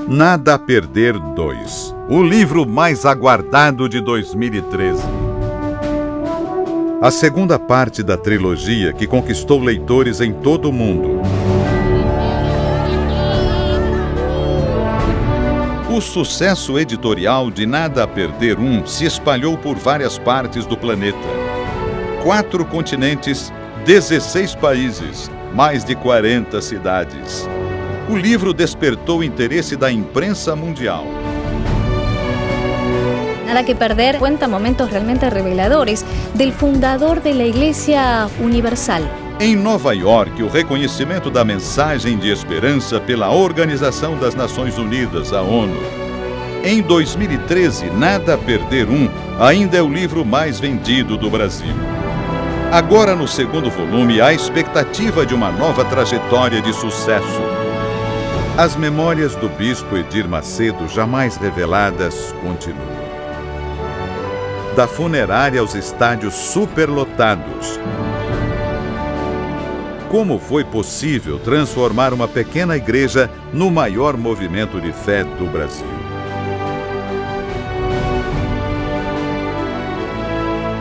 Nada a Perder 2, o livro mais aguardado de 2013. A segunda parte da trilogia que conquistou leitores em todo o mundo. O sucesso editorial de Nada a Perder 1 se espalhou por várias partes do planeta. 4 continentes, 16 países, mais de 40 cidades. O livro despertou o interesse da imprensa mundial. Nada que Perder cuenta momentos realmente reveladores del fundador de la Iglesia Universal. Em Nova York, o reconhecimento da mensagem de esperança pela Organização das Nações Unidas, a ONU. Em 2013, Nada a Perder 1 ainda é o livro mais vendido do Brasil. Agora, no segundo volume, há expectativa de uma nova trajetória de sucesso. As memórias do bispo Edir Macedo, jamais reveladas, continuam. Da funerária aos estádios superlotados. Como foi possível transformar uma pequena igreja no maior movimento de fé do Brasil?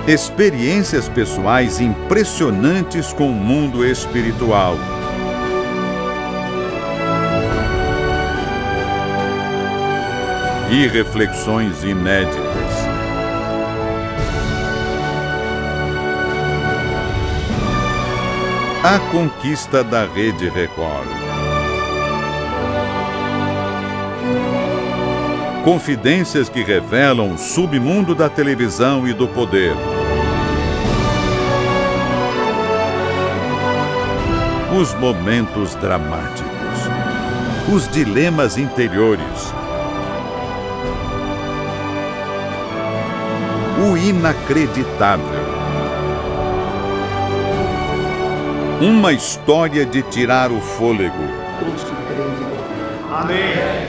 Experiências pessoais impressionantes com o mundo espiritual. E reflexões inéditas. A conquista da Rede Record. Confidências que revelam o submundo da televisão e do poder. Os momentos dramáticos. Os dilemas interiores. O inacreditável. Uma história de tirar o fôlego. Amém.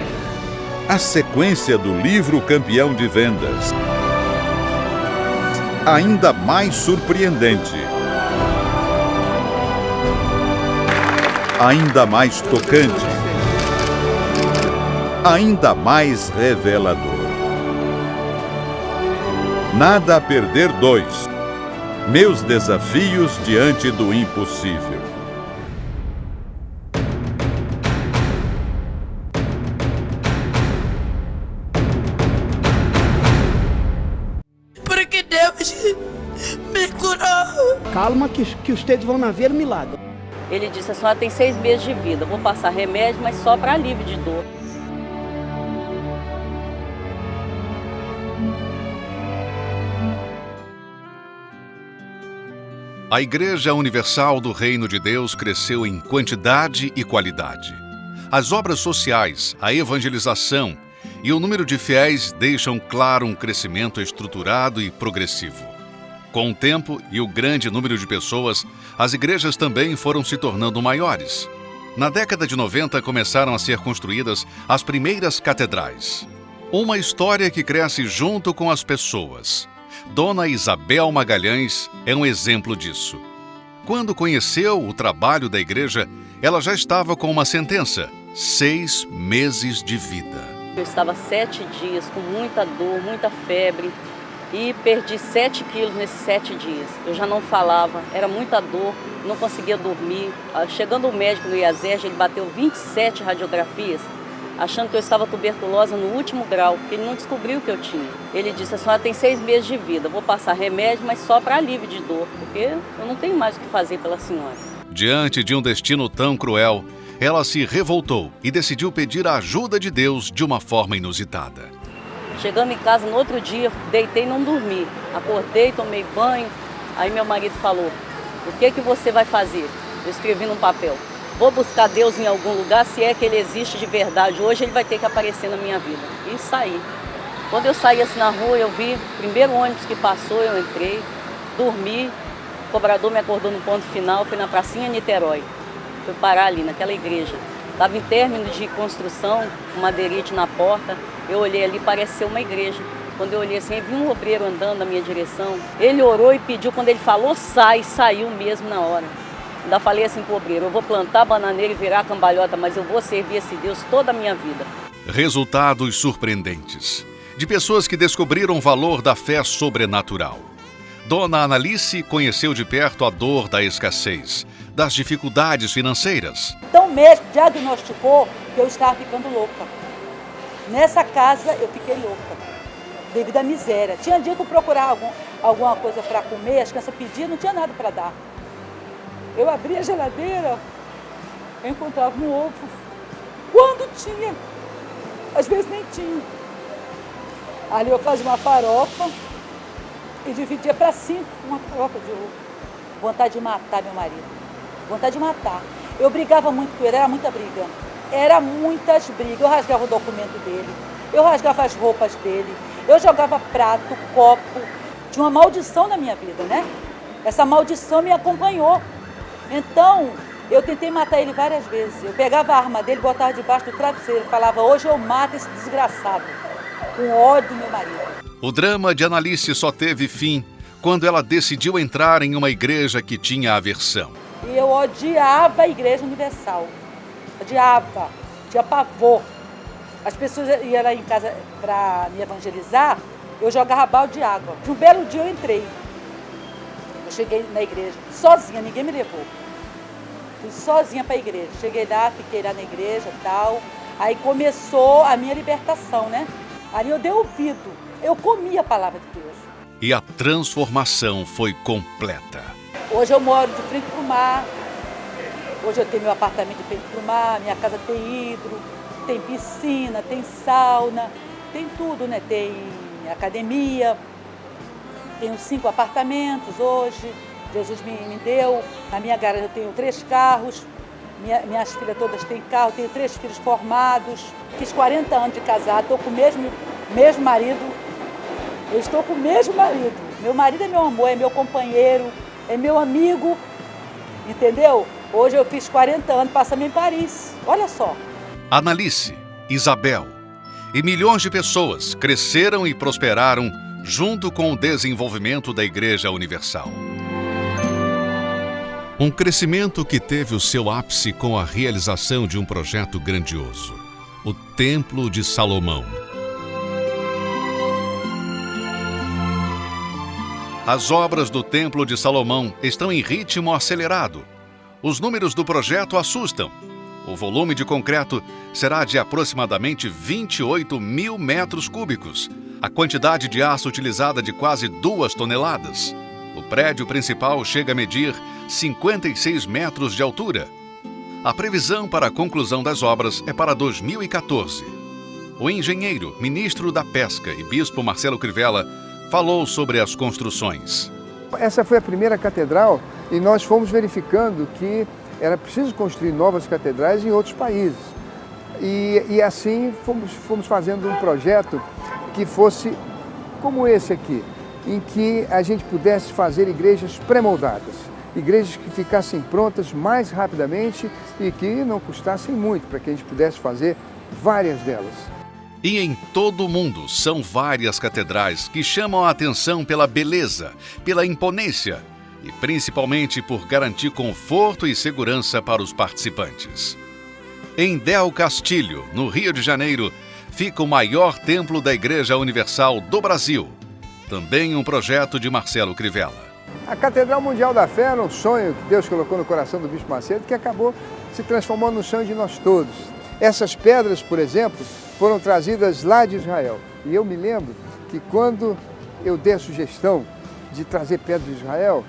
A sequência do livro campeão de vendas. Ainda mais surpreendente. Ainda mais tocante. Ainda mais revelador. Nada a Perder 2. Meus desafios diante do impossível. Porque Deus me curou. Calma que vocês vão ver milagre. Ele disse, a senhora tem 6 meses de vida, vou passar remédio, mas só para alívio de dor. A Igreja Universal do Reino de Deus cresceu em quantidade e qualidade. As obras sociais, a evangelização e o número de fiéis deixam claro um crescimento estruturado e progressivo. Com o tempo e o grande número de pessoas, as igrejas também foram se tornando maiores. Na década de 90 começaram a ser construídas as primeiras catedrais. Uma história que cresce junto com as pessoas. Dona Isabel Magalhães é um exemplo disso. Quando conheceu o trabalho da igreja, ela já estava com uma sentença: 6 meses de vida. Eu estava 7 dias com muita dor, muita febre e perdi 7 quilos nesses 7 dias. Eu já não falava, era muita dor, não conseguia dormir. Chegando o médico no IASERJ, ele bateu 27 radiografias, achando que eu estava tuberculosa no último grau, porque ele não descobriu o que eu tinha. Ele disse, a senhora tem 6 meses de vida, vou passar remédio, mas só para alívio de dor, porque eu não tenho mais o que fazer pela senhora. Diante de um destino tão cruel, ela se revoltou e decidiu pedir a ajuda de Deus de uma forma inusitada. Chegando em casa no outro dia, deitei e não dormi. Acordei, tomei banho, aí meu marido falou, o que você vai fazer? Eu escrevi num papel. Vou buscar Deus em algum lugar, se é que Ele existe de verdade. Hoje Ele vai ter que aparecer na minha vida. E saí. Quando eu saí assim na rua, eu vi o primeiro ônibus que passou, eu entrei, dormi. O cobrador me acordou no ponto final, fui na pracinha Niterói. Fui parar ali, naquela igreja. Estava em término de construção, com madeirite na porta. Eu olhei ali, pareceu uma igreja. Quando eu olhei assim, vi um obreiro andando na minha direção. Ele orou e pediu, quando ele falou, saiu mesmo na hora. Ainda falei assim pro obreiro, eu vou plantar bananeira e virar cambalhota, mas eu vou servir esse Deus toda a minha vida. Resultados surpreendentes, de pessoas que descobriram o valor da fé sobrenatural. Dona Analice conheceu de perto a dor da escassez, das dificuldades financeiras. Então o médico diagnosticou que eu estava ficando louca. Nessa casa eu fiquei louca, devido à miséria. Tinha dia que eu procurava alguma coisa para comer, as crianças pediam, não tinha nada para dar. Eu abria a geladeira, eu encontrava um ovo. Quando tinha, às vezes nem tinha. Ali eu fazia uma farofa e dividia para 5 uma farofa de ovo. Vontade de matar meu marido, vontade de matar. Eu brigava muito com ele, era muita briga. Era muitas brigas, eu rasgava o documento dele, eu rasgava as roupas dele, eu jogava prato, copo. Tinha uma maldição na minha vida, né? Essa maldição me acompanhou. Então, eu tentei matar ele várias vezes. Eu pegava a arma dele, botava debaixo do travesseiro, falava, hoje eu mato esse desgraçado, com ódio do meu marido. O drama de Analice só teve fim quando ela decidiu entrar em uma igreja que tinha aversão. E eu odiava a Igreja Universal. Odiava, tinha pavor. As pessoas iam lá em casa para me evangelizar, eu jogava balde de água. De um belo dia eu entrei. Eu cheguei na igreja, sozinha, ninguém me levou. Fui sozinha para a igreja. Cheguei lá, fiquei lá na igreja e tal. Aí começou a minha libertação, né? Ali eu dei ouvido, eu comi a palavra de Deus. E a transformação foi completa. Hoje eu moro de frente para o mar. Hoje eu tenho meu apartamento de frente para o mar, minha casa tem hidro, tem piscina, tem sauna, tem tudo, né? Tem academia, tenho 5 apartamentos hoje, Jesus me deu. Na minha garagem eu tenho 3 carros, minhas filhas todas têm carro, tenho 3 filhos formados. Fiz 40 anos de casado, estou com o mesmo marido, eu estou com o mesmo marido. Meu marido é meu amor, é meu companheiro, é meu amigo, entendeu? Hoje eu fiz 40 anos, passamos em Paris, olha só. Analice, Isabel e milhões de pessoas cresceram e prosperaram junto com o desenvolvimento da Igreja Universal. Um crescimento que teve o seu ápice com a realização de um projeto grandioso, o Templo de Salomão. As obras do Templo de Salomão estão em ritmo acelerado. Os números do projeto assustam. O volume de concreto será de aproximadamente 28 mil metros cúbicos, a quantidade de aço utilizada de quase 2 toneladas. O prédio principal chega a medir 56 metros de altura. A previsão para a conclusão das obras é para 2014. O engenheiro, ministro da Pesca e bispo Marcelo Crivella falou sobre as construções. Essa foi a primeira catedral e nós fomos verificando que era preciso construir novas catedrais em outros países. E assim fomos fazendo um projeto que fosse como esse aqui, em que a gente pudesse fazer igrejas pré-moldadas, igrejas que ficassem prontas mais rapidamente e que não custassem muito, para que a gente pudesse fazer várias delas. E em todo o mundo são várias catedrais que chamam a atenção pela beleza, pela imponência e principalmente por garantir conforto e segurança para os participantes. Em Del Castilho, no Rio de Janeiro, fica o maior templo da Igreja Universal do Brasil, também um projeto de Marcelo Crivella. A Catedral Mundial da Fé era um sonho que Deus colocou no coração do Bispo Macedo, que acabou se transformando no sonho de nós todos. Essas pedras, por exemplo, foram trazidas lá de Israel. E eu me lembro que quando eu dei a sugestão de trazer pedras de Israel,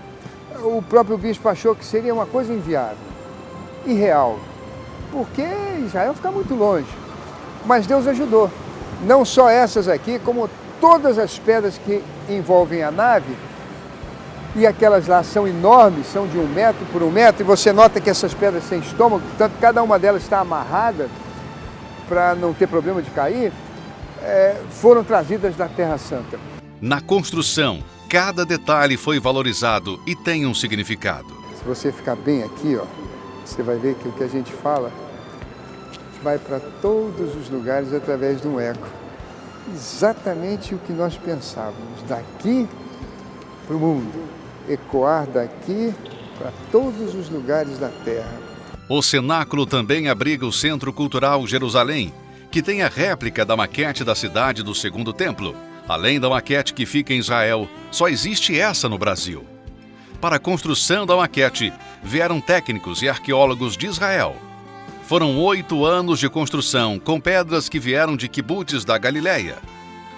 o próprio bispo achou que seria uma coisa inviável, irreal, porque Israel fica muito longe. Mas Deus ajudou. Não só essas aqui, como todas as pedras que envolvem a nave, e aquelas lá são enormes, são de 1 metro por 1 metro, e você nota que essas pedras têm estômago, portanto cada uma delas está amarrada para não ter problema de cair, foram trazidas da Terra Santa. Na construção, cada detalhe foi valorizado e tem um significado. Se você ficar bem aqui, ó, você vai ver que o que a gente fala vai para todos os lugares através de um eco. Exatamente o que nós pensávamos, daqui para o mundo, ecoar daqui para todos os lugares da Terra. O cenáculo também abriga o Centro Cultural Jerusalém, que tem a réplica da maquete da cidade do Segundo Templo. Além da maquete que fica em Israel, só existe essa no Brasil. Para a construção da maquete, vieram técnicos e arqueólogos de Israel. Foram 8 anos de construção, com pedras que vieram de quibutzes da Galileia.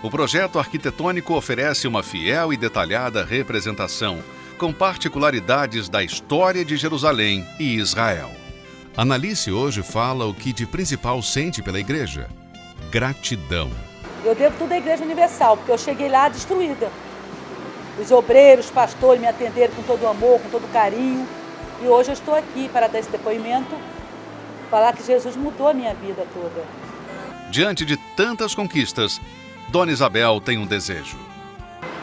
O projeto arquitetônico oferece uma fiel e detalhada representação, com particularidades da história de Jerusalém e Israel. Analice hoje fala o que de principal sente pela igreja: gratidão. Eu devo tudo à Igreja Universal, porque eu cheguei lá destruída. Os obreiros, os pastores me atenderam com todo amor, com todo carinho. E hoje eu estou aqui para dar esse depoimento, falar que Jesus mudou a minha vida toda. Diante de tantas conquistas, Dona Isabel tem um desejo.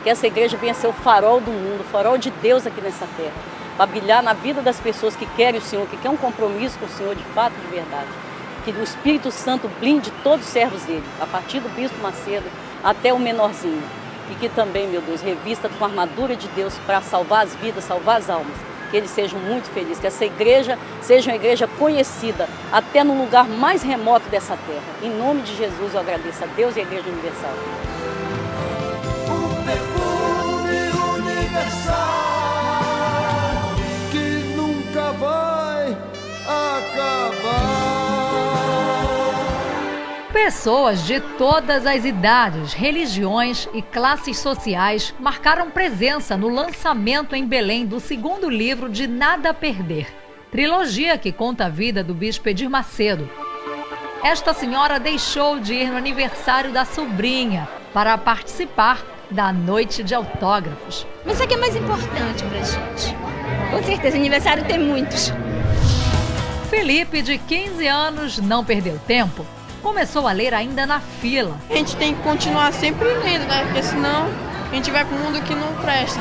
Que essa igreja venha ser o farol do mundo, o farol de Deus aqui nessa terra, para brilhar na vida das pessoas que querem o Senhor, que querem um compromisso com o Senhor de fato, de verdade. Que o Espírito Santo blinde todos os servos dele, a partir do bispo Macedo até o menorzinho. E que também, meu Deus, revista com a armadura de Deus para salvar as vidas, salvar as almas. Que eles sejam muito felizes, que essa igreja seja uma igreja conhecida até no lugar mais remoto dessa terra. Em nome de Jesus eu agradeço a Deus e a Igreja Universal. Um perfume universal que nunca vai acabar. Pessoas de todas as idades, religiões e classes sociais marcaram presença no lançamento em Belém do segundo livro de Nada a Perder, trilogia que conta a vida do bispo Edir Macedo. Esta senhora deixou de ir no aniversário da sobrinha para participar da noite de autógrafos. Mas isso aqui é mais importante pra gente. Com certeza, aniversário tem muitos. Felipe, de 15 anos, não perdeu tempo. Começou a ler ainda na fila. A gente tem que continuar sempre lendo, né? Porque senão a gente vai para um mundo que não presta.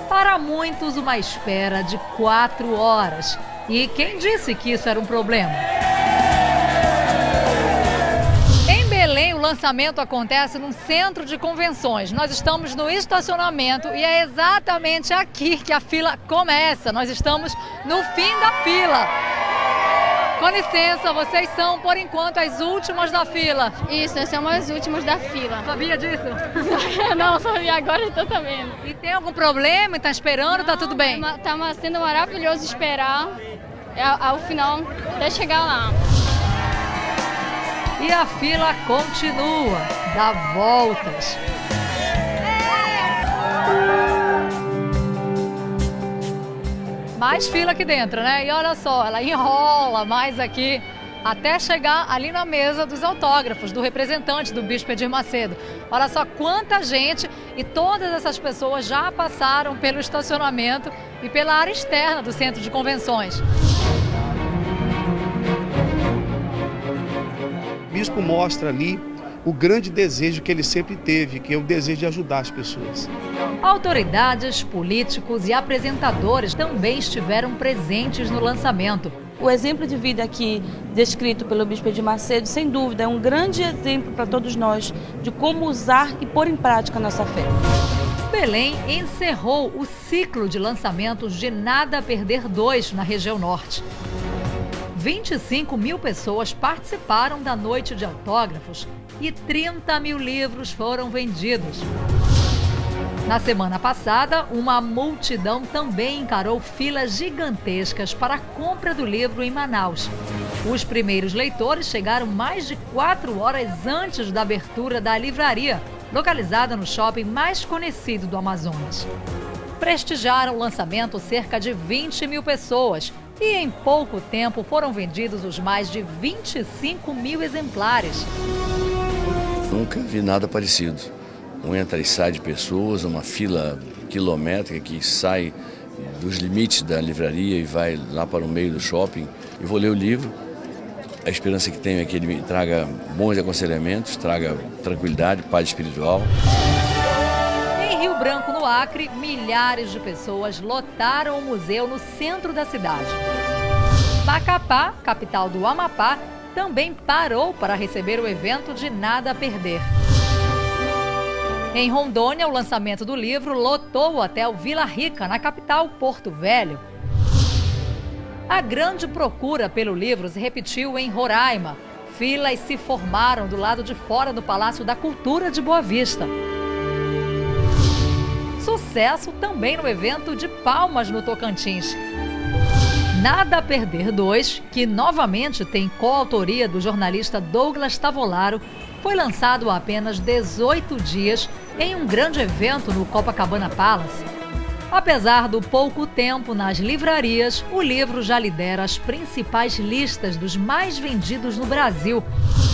Para muitos, uma espera de 4 horas. E quem disse que isso era um problema? Em Belém, o lançamento acontece num centro de convenções. Nós estamos no estacionamento e é exatamente aqui que a fila começa. Nós estamos no fim da fila. Com licença, vocês são, por enquanto, as últimas da fila. Isso, nós somos as últimas da fila. Sabia disso? Não, sabia, agora estou sabendo. E tem algum problema? Está esperando? Está tudo bem? Tá sendo maravilhoso esperar ao final até chegar lá. E a fila continua, dá voltas. Mais fila aqui dentro, né? E olha só, ela enrola mais aqui até chegar ali na mesa dos autógrafos do representante do bispo Edir Macedo. Olha só quanta gente, e todas essas pessoas já passaram pelo estacionamento e pela área externa do centro de convenções. O bispo mostra ali o grande desejo que ele sempre teve, que é o desejo de ajudar as pessoas. Autoridades, políticos e apresentadores também estiveram presentes no lançamento. O exemplo de vida aqui descrito pelo bispo Edir Macedo, sem dúvida, é um grande exemplo para todos nós de como usar e pôr em prática a nossa fé. Belém encerrou o ciclo de lançamentos de Nada a Perder 2 na região norte. 25 mil pessoas participaram da noite de autógrafos e 30 mil livros foram vendidos. Na semana passada, uma multidão também encarou filas gigantescas para a compra do livro em Manaus. Os primeiros leitores chegaram mais de 4 horas antes da abertura da livraria, localizada no shopping mais conhecido do Amazonas. Prestigiaram o lançamento cerca de 20 mil pessoas e em pouco tempo foram vendidos os mais de 25 mil exemplares. Nunca vi nada parecido. Entra e sai de pessoas, uma fila quilométrica que sai dos limites da livraria e vai lá para o meio do shopping. Eu vou ler o livro. A esperança que tenho é que ele me traga bons aconselhamentos, traga tranquilidade, paz espiritual. Em Rio Branco, no Acre, milhares de pessoas lotaram o museu no centro da cidade. Macapá, capital do Amapá, também parou para receber o evento de Nada a Perder. Em Rondônia, o lançamento do livro lotou o hotel Vila Rica, na capital Porto Velho. A grande procura pelo livro se repetiu em Roraima. Filas se formaram do lado de fora do Palácio da Cultura de Boa Vista. Sucesso também no evento de Palmas, no Tocantins. Nada a Perder 2, que novamente tem coautoria do jornalista Douglas Tavolaro, foi lançado há apenas 18 dias em um grande evento no Copacabana Palace. Apesar do pouco tempo nas livrarias, o livro já lidera as principais listas dos mais vendidos no Brasil.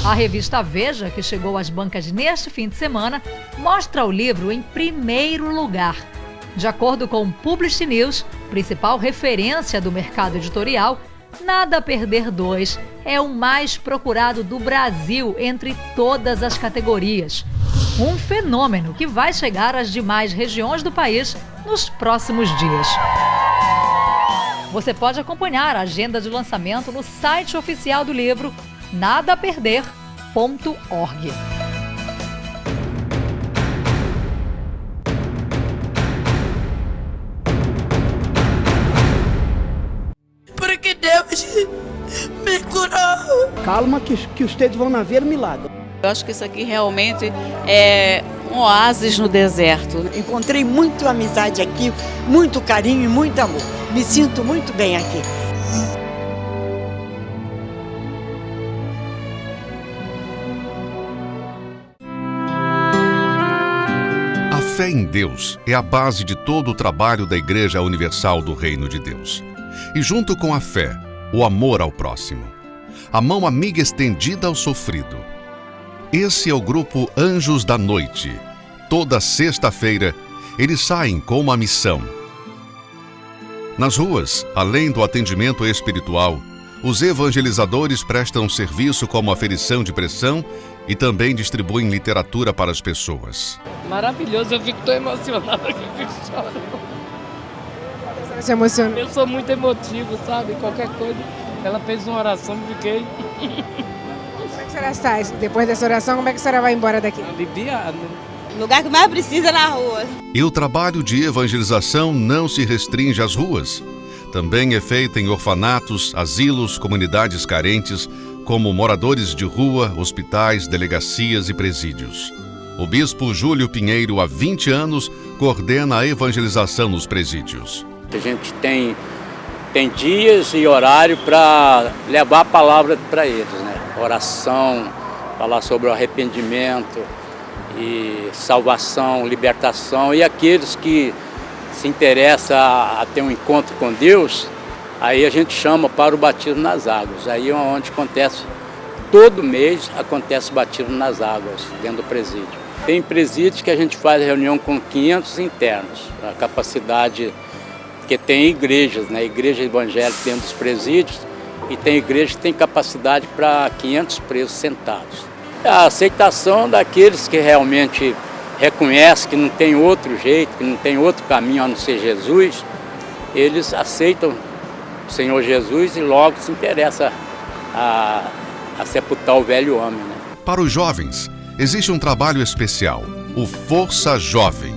A revista Veja, que chegou às bancas neste fim de semana, mostra o livro em primeiro lugar. De acordo com o Publish News, principal referência do mercado editorial, Nada a Perder 2 é o mais procurado do Brasil entre todas as categorias. Um fenômeno que vai chegar às demais regiões do país nos próximos dias. Você pode acompanhar a agenda de lançamento no site oficial do livro, nadaperder.org. Porque Deus me curou. Calma que vocês vão ver milagre. Eu acho que isso aqui realmente é um oásis no deserto. Encontrei muita amizade aqui, muito carinho e muito amor. Me sinto muito bem aqui. A fé em Deus é a base de todo o trabalho da Igreja Universal do Reino de Deus. E junto com a fé, o amor ao próximo. A mão amiga estendida ao sofrido. Esse é o grupo Anjos da Noite. Toda sexta-feira, eles saem com uma missão. Nas ruas, além do atendimento espiritual, os evangelizadores prestam serviço como aferição de pressão e também distribuem literatura para as pessoas. Maravilhoso, eu fico tão emocionado que eu fico chorando. Você se emociona? Eu sou muito emotivo, sabe? Qualquer coisa. Ela fez uma oração e fiquei... Como é que a senhora sai? Depois dessa oração, como é que a senhora vai embora daqui? Aliviado. O lugar que mais precisa é na rua. E o trabalho de evangelização não se restringe às ruas. Também é feito em orfanatos, asilos, comunidades carentes, como moradores de rua, hospitais, delegacias e presídios. O bispo Júlio Pinheiro, há 20 anos, coordena a evangelização nos presídios. A gente tem dias e horário para levar a palavra para eles, né? Oração, falar sobre o arrependimento e salvação, libertação. E aqueles que se interessam a ter um encontro com Deus, aí a gente chama para o batismo nas águas. Aí é onde acontece, todo mês acontece o batismo nas águas, dentro do presídio. Tem presídios que a gente faz reunião com 500 internos, a capacidade... Porque tem igrejas, né? Igreja evangélica dentro dos presídios e tem igrejas que tem capacidade para 500 presos sentados. A aceitação daqueles que realmente reconhecem que não tem outro jeito, que não tem outro caminho a não ser Jesus, eles aceitam o Senhor Jesus e logo se interessam a sepultar o velho homem, né? Para os jovens, existe um trabalho especial, o Força Jovem,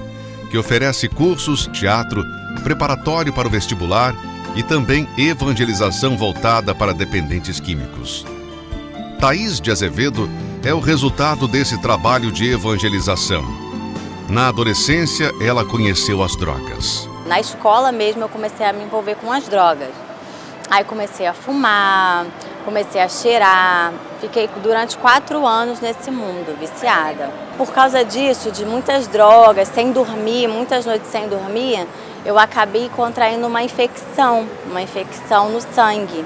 que oferece cursos, teatro, preparatório para o vestibular e também evangelização voltada para dependentes químicos. Thaís de Azevedo é o resultado desse trabalho de evangelização. Na adolescência, ela conheceu as drogas. Na escola mesmo eu comecei a me envolver com as drogas. Aí comecei a fumar, comecei a cheirar, fiquei durante 4 anos nesse mundo, viciada. Por causa disso, de muitas drogas, sem dormir, muitas noites sem dormir, eu acabei contraindo uma infecção no sangue,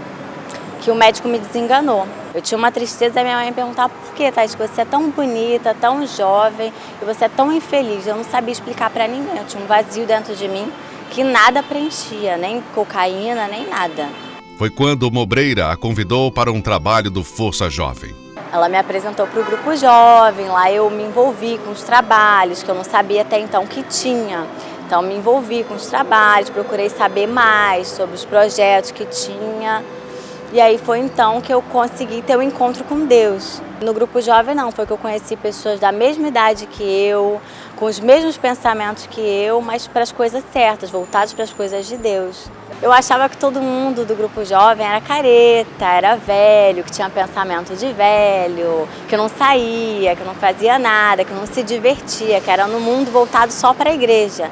que o médico me desenganou. Eu tinha uma tristeza e minha mãe me perguntava por que, Thaís, você é tão bonita, tão jovem e você é tão infeliz. Eu não sabia explicar para ninguém, eu tinha um vazio dentro de mim que nada preenchia, nem cocaína, nem nada. Foi quando Mobreira a convidou para um trabalho do Força Jovem. Ela me apresentou para o Grupo Jovem, lá eu me envolvi com os trabalhos que eu não sabia até então que tinha. Então me envolvi com os trabalhos, procurei saber mais sobre os projetos que tinha. E aí foi então que eu consegui ter um encontro com Deus. No Grupo Jovem não, foi que eu conheci pessoas da mesma idade que eu, com os mesmos pensamentos que eu, mas para as coisas certas, voltados para as coisas de Deus. Eu achava que todo mundo do grupo jovem era careta, era velho, que tinha pensamento de velho, que não saía, que não fazia nada, que não se divertia, que era no mundo voltado só para a igreja.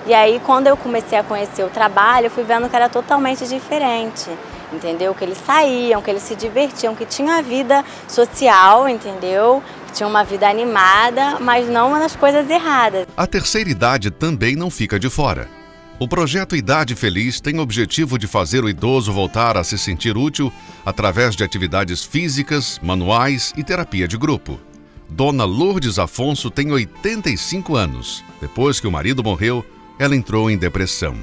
E aí, quando eu comecei a conhecer o trabalho, eu fui vendo que era totalmente diferente, entendeu? Que eles saíam, que eles se divertiam, que tinha vida social, entendeu? Que tinha uma vida animada, mas não nas coisas erradas. A terceira idade também não fica de fora. O projeto Idade Feliz tem o objetivo de fazer o idoso voltar a se sentir útil através de atividades físicas, manuais e terapia de grupo. Dona Lourdes Afonso tem 85 anos. Depois que o marido morreu, ela entrou em depressão.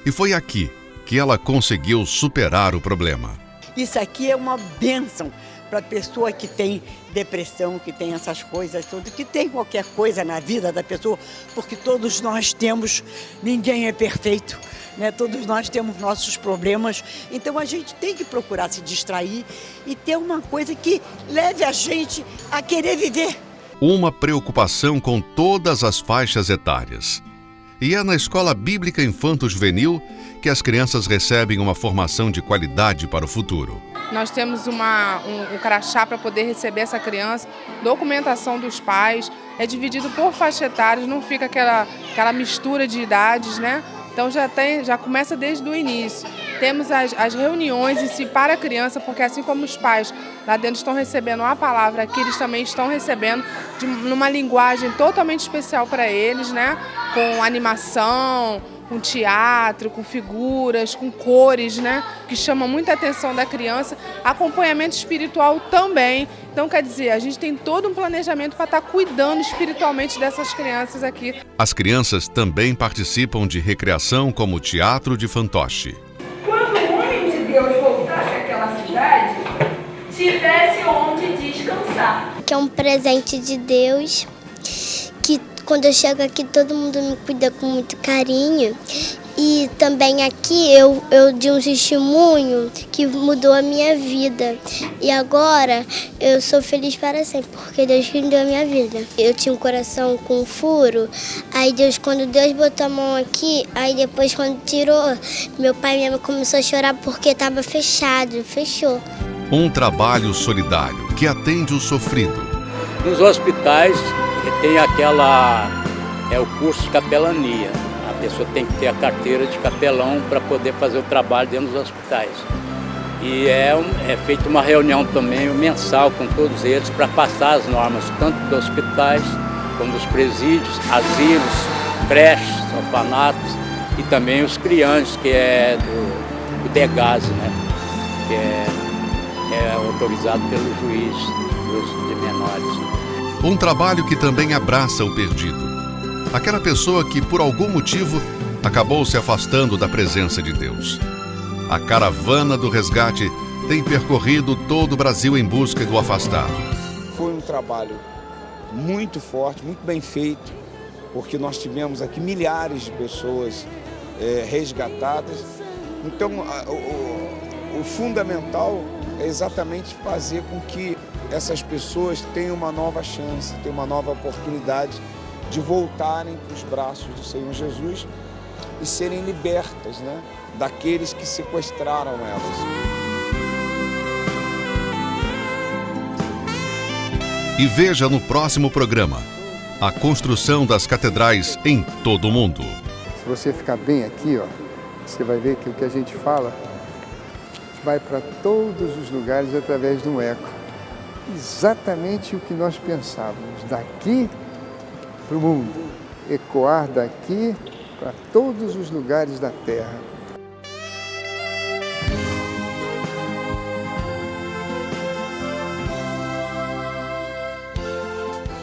E foi aqui que ela conseguiu superar o problema. Isso aqui é uma bênção para a pessoa que tem depressão, que tem essas coisas todas, que tem qualquer coisa na vida da pessoa, porque todos nós temos, ninguém é perfeito, né? Todos nós temos nossos problemas, então a gente tem que procurar se distrair e ter uma coisa que leve a gente a querer viver. Uma preocupação com todas as faixas etárias. E é na Escola Bíblica Infanto-Juvenil que as crianças recebem uma formação de qualidade para o futuro. Nós temos um crachá para poder receber essa criança, documentação dos pais, é dividido por faixa etária, não fica aquela mistura de idades, né? Então já começa desde o início. Temos as reuniões em si para a criança, porque assim como os pais lá dentro estão recebendo a palavra, aqui eles também estão recebendo numa linguagem totalmente especial para eles, né? Com animação, com teatro, com figuras, com cores, né? Que chamam muita atenção da criança. Acompanhamento espiritual também. Então, quer dizer, a gente tem todo um planejamento para estar cuidando espiritualmente dessas crianças aqui. As crianças também participam de recreação como o teatro de fantoche. Quando o homem de Deus voltasse àquela cidade, tivesse onde descansar. Que é um presente de Deus, que quando eu chego aqui todo mundo me cuida com muito carinho. E também aqui eu dei um testemunho que mudou a minha vida. E agora eu sou feliz para sempre, porque Deus que deu a minha vida. Eu tinha um coração com furo, aí quando Deus botou a mão aqui, aí depois quando tirou, meu pai e minha mãe começou a chorar porque estava fechado, fechou. Um trabalho solidário que atende o sofrido. Nos hospitais tem o curso de capelania. A pessoa tem que ter a carteira de capelão para poder fazer o trabalho dentro dos hospitais. E é feita uma reunião também mensal com todos eles para passar as normas, tanto dos hospitais como dos presídios, asilos, creches, orfanatos e também os crianças, que é do DEGASE, né? Que é autorizado pelo juiz de menores. Um trabalho que também abraça o perdido. Aquela pessoa que, por algum motivo, acabou se afastando da presença de Deus. A caravana do resgate tem percorrido todo o Brasil em busca do afastado. Foi um trabalho muito forte, muito bem feito, porque nós tivemos aqui milhares de pessoas resgatadas. Então, o fundamental é exatamente fazer com que essas pessoas tenham uma nova chance, tenham uma nova oportunidade de voltarem para os braços do Senhor Jesus e serem libertas, né, daqueles que sequestraram elas. E veja no próximo programa a construção das catedrais em todo o mundo. Se você ficar bem aqui, ó, você vai ver que o que a gente fala vai para todos os lugares através de um eco. Exatamente o que nós pensávamos, daqui para o mundo, ecoar daqui para todos os lugares da Terra.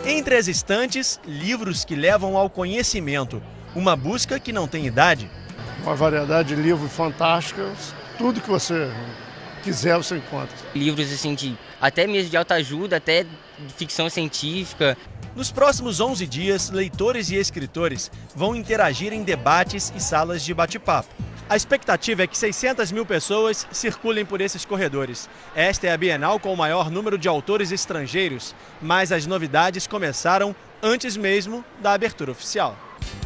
Entre as estantes, livros que levam ao conhecimento, uma busca que não tem idade. Uma variedade de livros fantásticos, tudo que você quiser você encontra. Livros assim, até mesmo de autoajuda, até de ficção científica. Nos próximos 11 dias, leitores e escritores vão interagir em debates e salas de bate-papo. A expectativa é que 600 mil pessoas circulem por esses corredores. Esta é a Bienal com o maior número de autores estrangeiros, mas as novidades começaram antes mesmo da abertura oficial.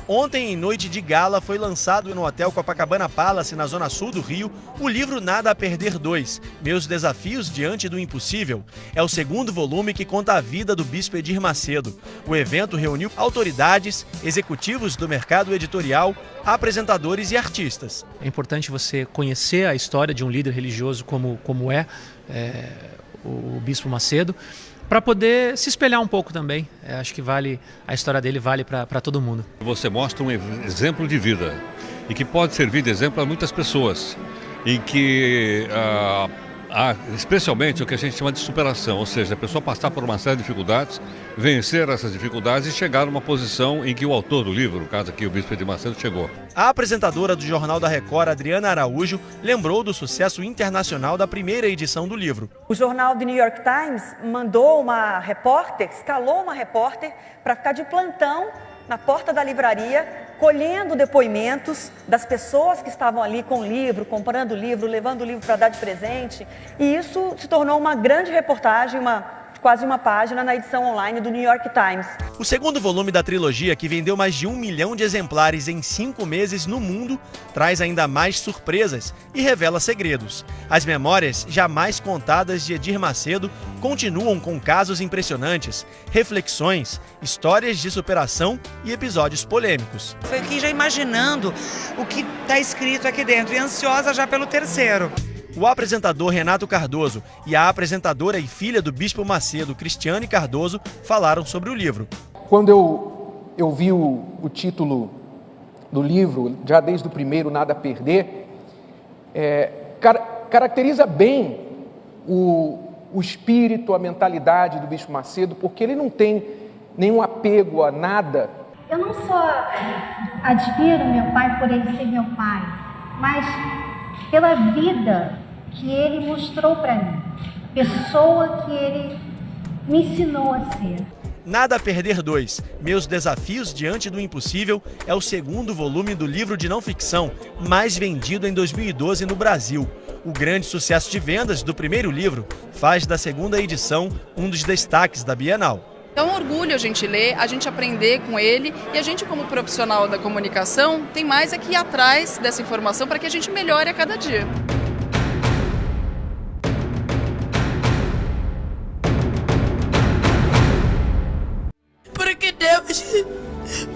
Ontem, em noite de gala, foi lançado no Hotel Copacabana Palace, na zona sul do Rio, o livro Nada a Perder 2, Meus Desafios Diante do Impossível. É o segundo volume que conta a vida do bispo Edir Macedo. O evento reuniu autoridades, executivos do mercado editorial, apresentadores e artistas. É importante você conhecer a história de um líder religioso como o bispo Macedo, para poder se espelhar um pouco também. Acho que a história dele vale para todo mundo. Você mostra um exemplo de vida e que pode servir de exemplo a muitas pessoas, em que há especialmente o que a gente chama de superação, ou seja, a pessoa passar por uma série de dificuldades, vencer essas dificuldades e chegar numa posição em que o autor do livro, no caso aqui o bispo Edir Macedo, chegou. A apresentadora do Jornal da Record, Adriana Araújo, lembrou do sucesso internacional da primeira edição do livro. O jornal The New York Times mandou escalou uma repórter para ficar de plantão na porta da livraria, colhendo depoimentos das pessoas que estavam ali com o livro, comprando o livro, levando o livro para dar de presente. E isso se tornou uma grande reportagem, quase uma página na edição online do New York Times. O segundo volume da trilogia, que vendeu mais de 1 milhão de exemplares em 5 meses no mundo, traz ainda mais surpresas e revela segredos. As memórias jamais contadas de Edir Macedo continuam com casos impressionantes, reflexões, histórias de superação e episódios polêmicos. Foi aqui já imaginando o que está escrito aqui dentro e ansiosa já pelo terceiro. O apresentador Renato Cardoso e a apresentadora e filha do bispo Macedo, Cristiane Cardoso, falaram sobre o livro. Quando eu vi o título do livro, já desde o primeiro, Nada a Perder, caracteriza bem o espírito, a mentalidade do bispo Macedo, porque ele não tem nenhum apego a nada. Eu não só admiro meu pai por ele ser meu pai, mas pela vida que ele mostrou para mim, pessoa que ele me ensinou a ser. Nada a Perder 2, Meus Desafios Diante do Impossível, é o segundo volume do livro de não ficção mais vendido em 2012 no Brasil. O grande sucesso de vendas do primeiro livro faz da segunda edição um dos destaques da Bienal. É um orgulho a gente ler, a gente aprender com ele e a gente, como profissional da comunicação, tem mais que ir atrás dessa informação para que a gente melhore a cada dia. Porque Deus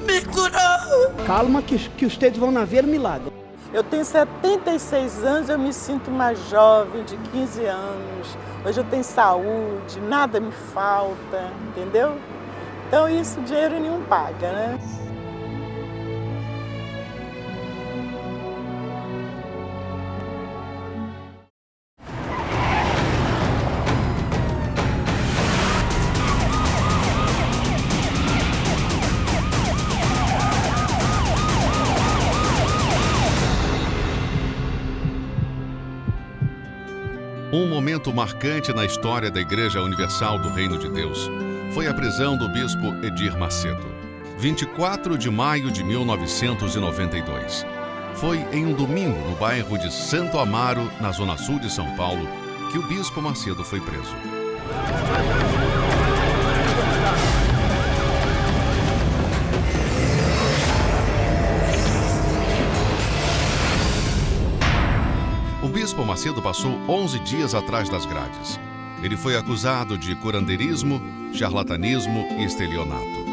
me curou. Calma que os teus vão ver milagre. Eu tenho 76 anos, eu me sinto mais jovem, de 15 anos. Hoje eu tenho saúde, nada me falta, entendeu? Então isso dinheiro nenhum paga, né? Um momento marcante na história da Igreja Universal do Reino de Deus foi a prisão do bispo Edir Macedo. 24 de maio de 1992. Foi em um domingo no bairro de Santo Amaro, na zona sul de São Paulo, que o bispo Macedo foi preso. O bispo Macedo passou 11 dias atrás das grades. Ele foi acusado de curandeirismo, charlatanismo e estelionato.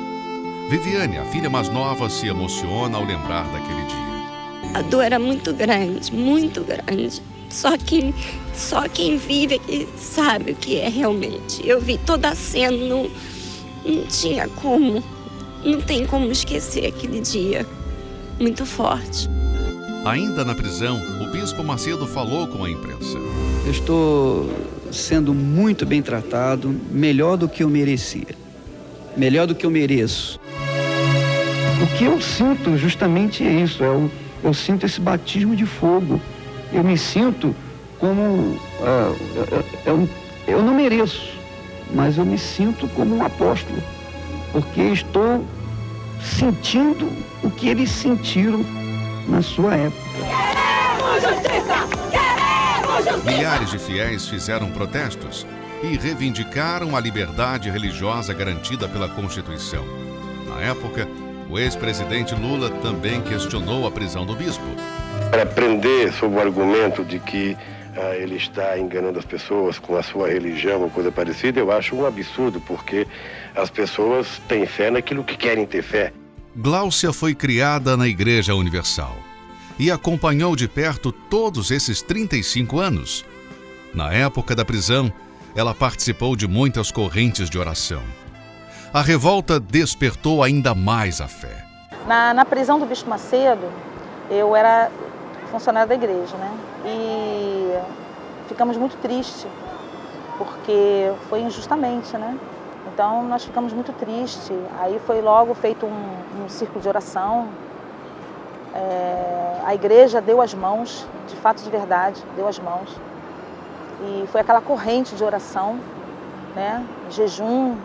Viviane, a filha mais nova, se emociona ao lembrar daquele dia. A dor era muito grande, muito grande. Só quem vive aqui sabe o que é realmente. Eu vi toda a cena, não tinha como, não tem como esquecer aquele dia. Muito forte. Ainda na prisão, o bispo Macedo falou com a imprensa. Eu estou sendo muito bem tratado, melhor do que eu merecia, melhor do que eu mereço. O que eu sinto justamente é isso, eu sinto esse batismo de fogo. Eu me sinto como, eu não mereço, mas eu me sinto como um apóstolo, porque estou sentindo o que eles sentiram na sua época. Queremos justiça! Queremos justiça! Milhares de fiéis fizeram protestos e reivindicaram a liberdade religiosa garantida pela Constituição. Na época, o ex-presidente Lula também questionou a prisão do bispo. Para prender sob o argumento de que ele está enganando as pessoas com a sua religião ou coisa parecida, eu acho um absurdo, porque as pessoas têm fé naquilo que querem ter fé. Gláucia foi criada na Igreja Universal e acompanhou de perto todos esses 35 anos. Na época da prisão, ela participou de muitas correntes de oração. A revolta despertou ainda mais a fé. Na prisão do Bispo Macedo, eu era funcionária da igreja, né? E ficamos muito tristes, porque foi injustamente, né? Então nós ficamos muito tristes. Aí foi logo feito um círculo de oração. A igreja deu as mãos, de fato, de verdade, deu as mãos. E foi aquela corrente de oração, né? Jejum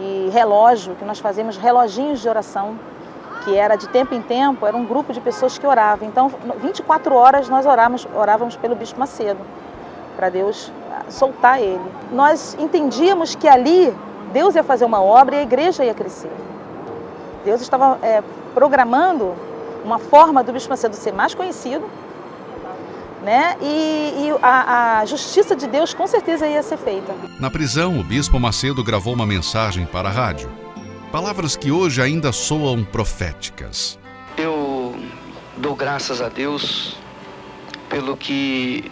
e relógio, que nós fazíamos reloginhos de oração, que era de tempo em tempo, era um grupo de pessoas que oravam. Então, 24 horas nós orávamos pelo Bispo Macedo, para Deus soltar ele. Nós entendíamos que ali Deus ia fazer uma obra e a igreja ia crescer. Deus estava programando uma forma do Bispo Macedo ser mais conhecido, né? E a justiça de Deus com certeza ia ser feita. Na prisão, o Bispo Macedo gravou uma mensagem para a rádio. Palavras que hoje ainda soam proféticas. Eu dou graças a Deus pelo que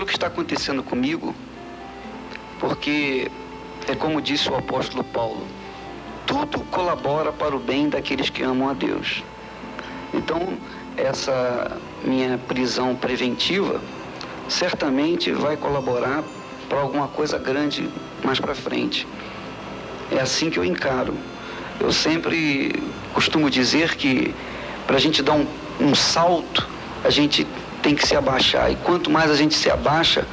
está acontecendo comigo, porque é como disse o apóstolo Paulo, tudo colabora para o bem daqueles que amam a Deus. Então, essa minha prisão preventiva certamente vai colaborar para alguma coisa grande mais para frente. É assim que eu encaro. Eu sempre costumo dizer que para a gente dar um salto, a gente tem que se abaixar. E quanto mais a gente se abaixa,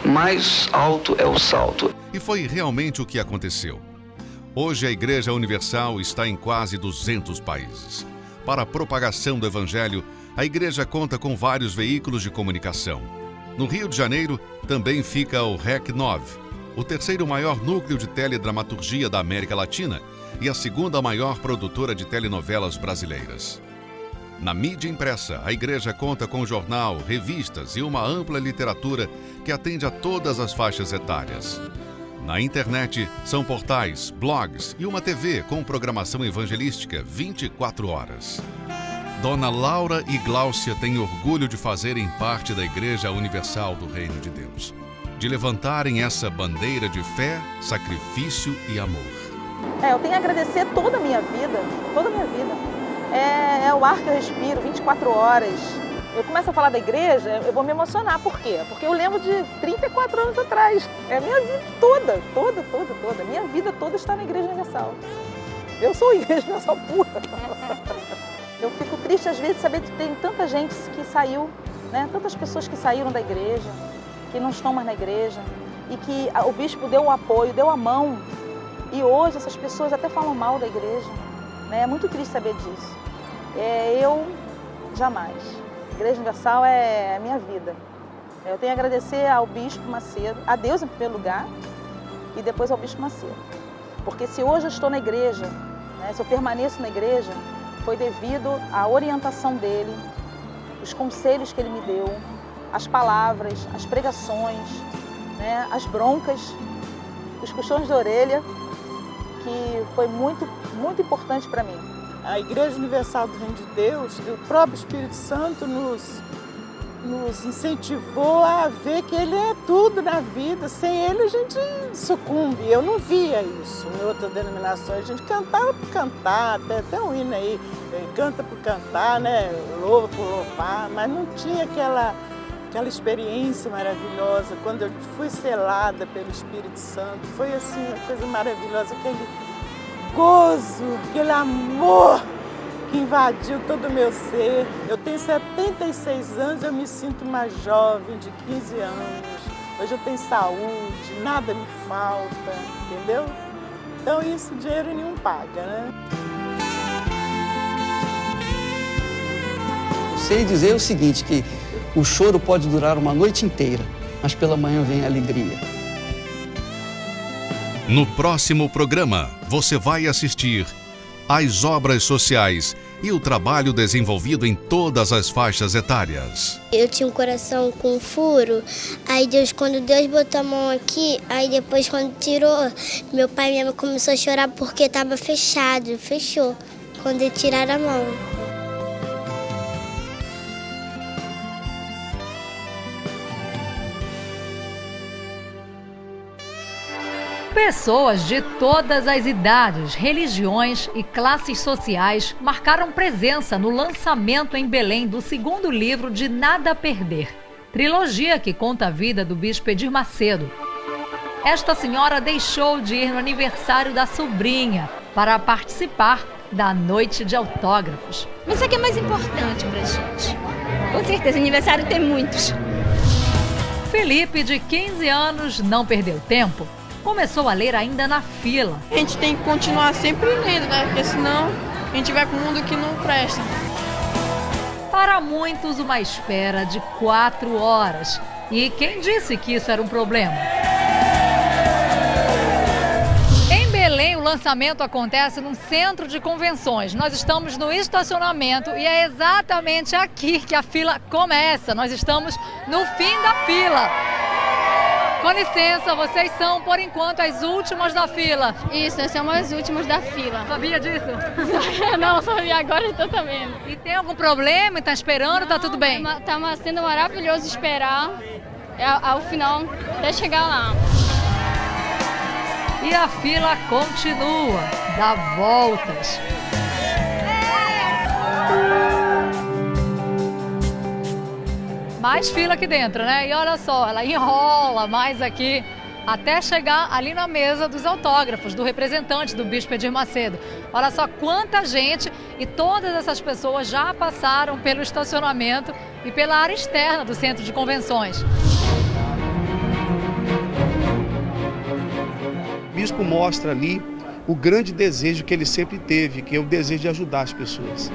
mais alto é o salto. E foi realmente o que aconteceu. Hoje a Igreja Universal está em quase 200 países. Para a propagação do Evangelho, a igreja conta com vários veículos de comunicação. No Rio de Janeiro também fica o REC 9, o terceiro maior núcleo de teledramaturgia da América Latina e a segunda maior produtora de telenovelas brasileiras. Na mídia impressa, a igreja conta com jornal, revistas e uma ampla literatura que atende a todas as faixas etárias. Na internet, são portais, blogs e uma TV com programação evangelística 24 horas. Dona Laura e Gláucia têm orgulho de fazerem parte da Igreja Universal do Reino de Deus, de levantarem essa bandeira de fé, sacrifício e amor. Eu tenho a agradecer toda a minha vida, toda a minha vida. É o ar que eu respiro 24 horas. Eu começo a falar da igreja, eu vou me emocionar. Por quê? Porque eu lembro de 34 anos atrás. É a minha vida toda. Minha vida toda está na Igreja Universal. Eu sou a Igreja Universal pura. Eu fico triste às vezes de saber que tem tanta gente que saiu, né? Tantas pessoas que saíram da igreja, que não estão mais na igreja, e que o bispo deu o apoio, deu a mão. E hoje essas pessoas até falam mal da igreja, né? É muito triste saber disso. Eu jamais. A Igreja Universal é a minha vida. Eu tenho a agradecer ao Bispo Macedo, a Deus em primeiro lugar, e depois ao Bispo Macedo. Porque se hoje eu estou na igreja, né, se eu permaneço na igreja, foi devido à orientação dele, os conselhos que ele me deu, as palavras, as pregações, né, as broncas, os puxões de orelha, que foi muito, muito importante para mim. A Igreja Universal do Reino de Deus, o próprio Espírito Santo nos incentivou a ver que Ele é tudo na vida. Sem Ele a gente sucumbe. Eu não via isso em outras denominações. A gente cantava por cantar, até um hino aí, canta por cantar, né? Louva por louvar, mas não tinha aquela experiência maravilhosa. Quando eu fui selada pelo Espírito Santo, foi assim uma coisa maravilhosa, aquele gozo, aquele amor que invadiu todo o meu ser. Eu tenho 76 anos, eu me sinto mais jovem, de 15 anos. Hoje eu tenho saúde, nada me falta, entendeu? Então isso dinheiro nenhum paga, né? Eu sei dizer o seguinte, que o choro pode durar uma noite inteira, mas pela manhã vem a alegria. No próximo programa, você vai assistir as obras sociais e o trabalho desenvolvido em todas as faixas etárias. Eu tinha um coração com furo, aí quando Deus botou a mão aqui, aí depois quando tirou, meu pai e minha mãe começaram a chorar porque estava fechado, fechou, quando eles tiraram a mão. Pessoas de todas as idades, religiões e classes sociais marcaram presença no lançamento em Belém do segundo livro de Nada a Perder, trilogia que conta a vida do bispo Edir Macedo. Esta senhora deixou de ir no aniversário da sobrinha para participar da noite de autógrafos. Mas isso aqui é mais importante pra gente. Com certeza, aniversário tem muitos. Felipe, de 15 anos, não perdeu tempo. Começou a ler ainda na fila. A gente tem que continuar sempre lendo, né? Porque senão a gente vai para um mundo que não presta. Para muitos, uma espera de 4 horas. E quem disse que isso era um problema? Em Belém, o lançamento acontece num centro de convenções. Nós estamos no estacionamento e é exatamente aqui que a fila começa. Nós estamos no fim da fila. Com licença, vocês são, por enquanto, as últimas da fila. Isso, nós somos as últimas da fila. Sabia disso? Não, sabia, agora estou sabendo. E tem algum problema? Está esperando? Tá tudo bem? Tá sendo maravilhoso esperar ao final, até chegar lá. E a fila continua, dá voltas. Mais fila aqui dentro, né? E olha só, ela enrola mais aqui até chegar ali na mesa dos autógrafos, do representante do bispo Edir Macedo. Olha só quanta gente, e todas essas pessoas já passaram pelo estacionamento e pela área externa do centro de convenções. O bispo mostra ali o grande desejo que ele sempre teve, que é o desejo de ajudar as pessoas.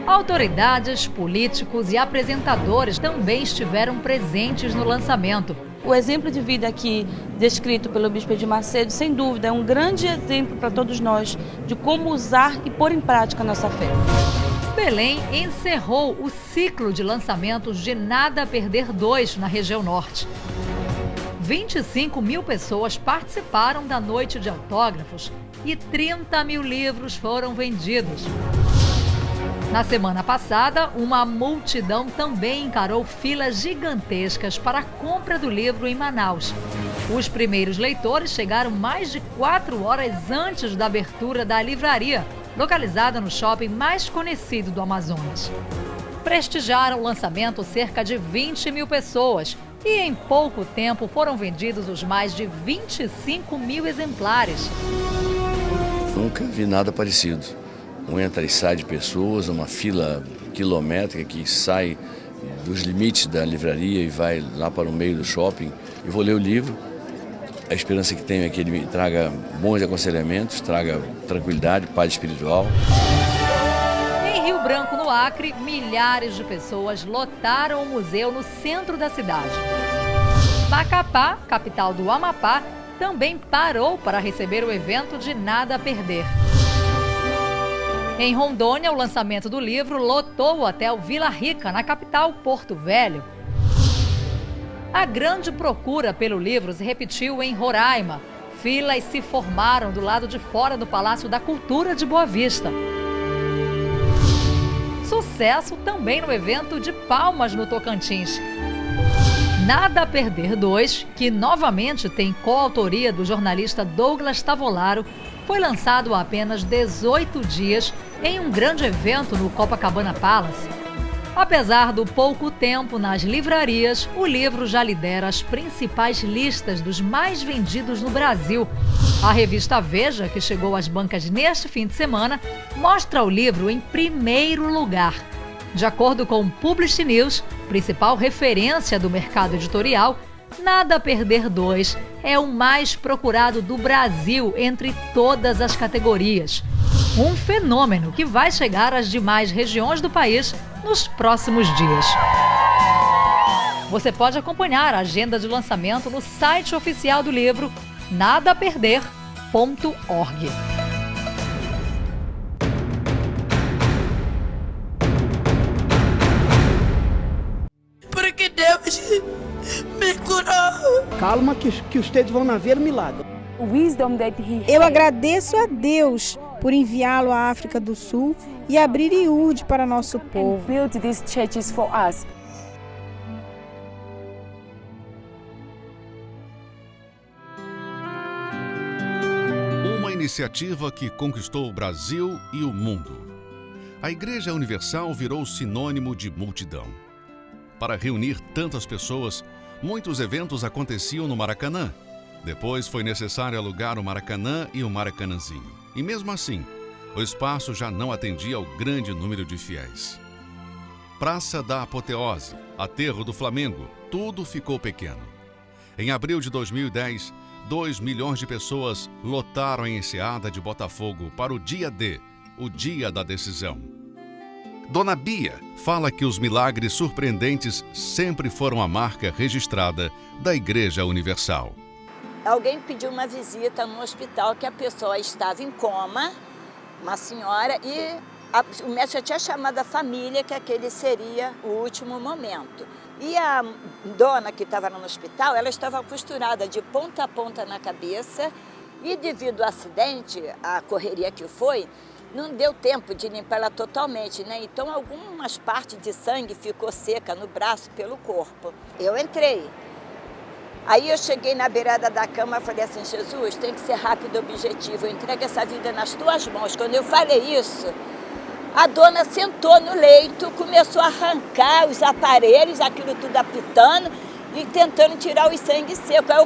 Autoridades, políticos e apresentadores também estiveram presentes no lançamento. O exemplo de vida aqui descrito pelo bispo Edir Macedo, sem dúvida, é um grande exemplo para todos nós de como usar e pôr em prática a nossa fé. Belém encerrou o ciclo de lançamentos de Nada a Perder 2 na região norte. 25 mil pessoas participaram da noite de autógrafos e 30 mil livros foram vendidos. Na semana passada, uma multidão também encarou filas gigantescas para a compra do livro em Manaus. Os primeiros leitores chegaram mais de 4 horas antes da abertura da livraria, localizada no shopping mais conhecido do Amazonas. Prestigiaram o lançamento cerca de 20 mil pessoas e em pouco tempo foram vendidos os mais de 25 mil exemplares. Nunca vi nada parecido. Um entra e sai de pessoas, uma fila quilométrica que sai dos limites da livraria e vai lá para o meio do shopping. Eu vou ler o livro. A esperança que tenho é que ele me traga bons aconselhamentos, traga tranquilidade, paz espiritual. Em Rio Branco, no Acre, milhares de pessoas lotaram o museu no centro da cidade. Macapá, capital do Amapá, também parou para receber o evento de Nada a Perder. Em Rondônia, o lançamento do livro lotou o hotel Vila Rica, na capital Porto Velho. A grande procura pelo livro se repetiu em Roraima. Filas se formaram do lado de fora do Palácio da Cultura de Boa Vista. Sucesso também no evento de Palmas, no Tocantins. Nada a Perder 2, que novamente tem coautoria do jornalista Douglas Tavolaro, foi lançado há apenas 18 dias em um grande evento no Copacabana Palace. Apesar do pouco tempo nas livrarias, o livro já lidera as principais listas dos mais vendidos no Brasil. A revista Veja, que chegou às bancas neste fim de semana, mostra o livro em primeiro lugar. De acordo com o Publish News, principal referência do mercado editorial, Nada a Perder 2 é o mais procurado do Brasil entre todas as categorias. Um fenômeno que vai chegar às demais regiões do país nos próximos dias. Você pode acompanhar a agenda de lançamento no site oficial do livro, nadaperder.org. Calma que vocês vão ver milagre. Eu agradeço a Deus por enviá-lo à África do Sul e abrir IURD para nosso povo. Uma iniciativa que conquistou o Brasil e o mundo. A Igreja Universal virou sinônimo de multidão. Para reunir tantas pessoas, muitos eventos aconteciam no Maracanã. Depois foi necessário alugar o Maracanã e o Maracanãzinho. E mesmo assim, o espaço já não atendia ao grande número de fiéis. Praça da Apoteose, Aterro do Flamengo, tudo ficou pequeno. Em abril de 2010, 2 milhões de pessoas lotaram a enseada de Botafogo para o dia D, o dia da decisão. Dona Bia fala que os milagres surpreendentes sempre foram a marca registrada da Igreja Universal. Alguém pediu uma visita no hospital que a pessoa estava em coma, uma senhora, e o médico já tinha chamado a família que aquele seria o último momento. E a dona que estava no hospital, ela estava costurada de ponta a ponta na cabeça e devido ao acidente, a correria que foi, não deu tempo de limpar ela totalmente, né? Então algumas partes de sangue ficou seca no braço, pelo corpo. Eu entrei. Aí eu cheguei na beirada da cama e falei assim, Jesus, tem que ser rápido e objetivo, eu entrego essa vida nas tuas mãos. Quando eu falei isso, a dona sentou no leito, começou a arrancar os aparelhos, aquilo tudo apitando e tentando tirar os sangue seco. Aí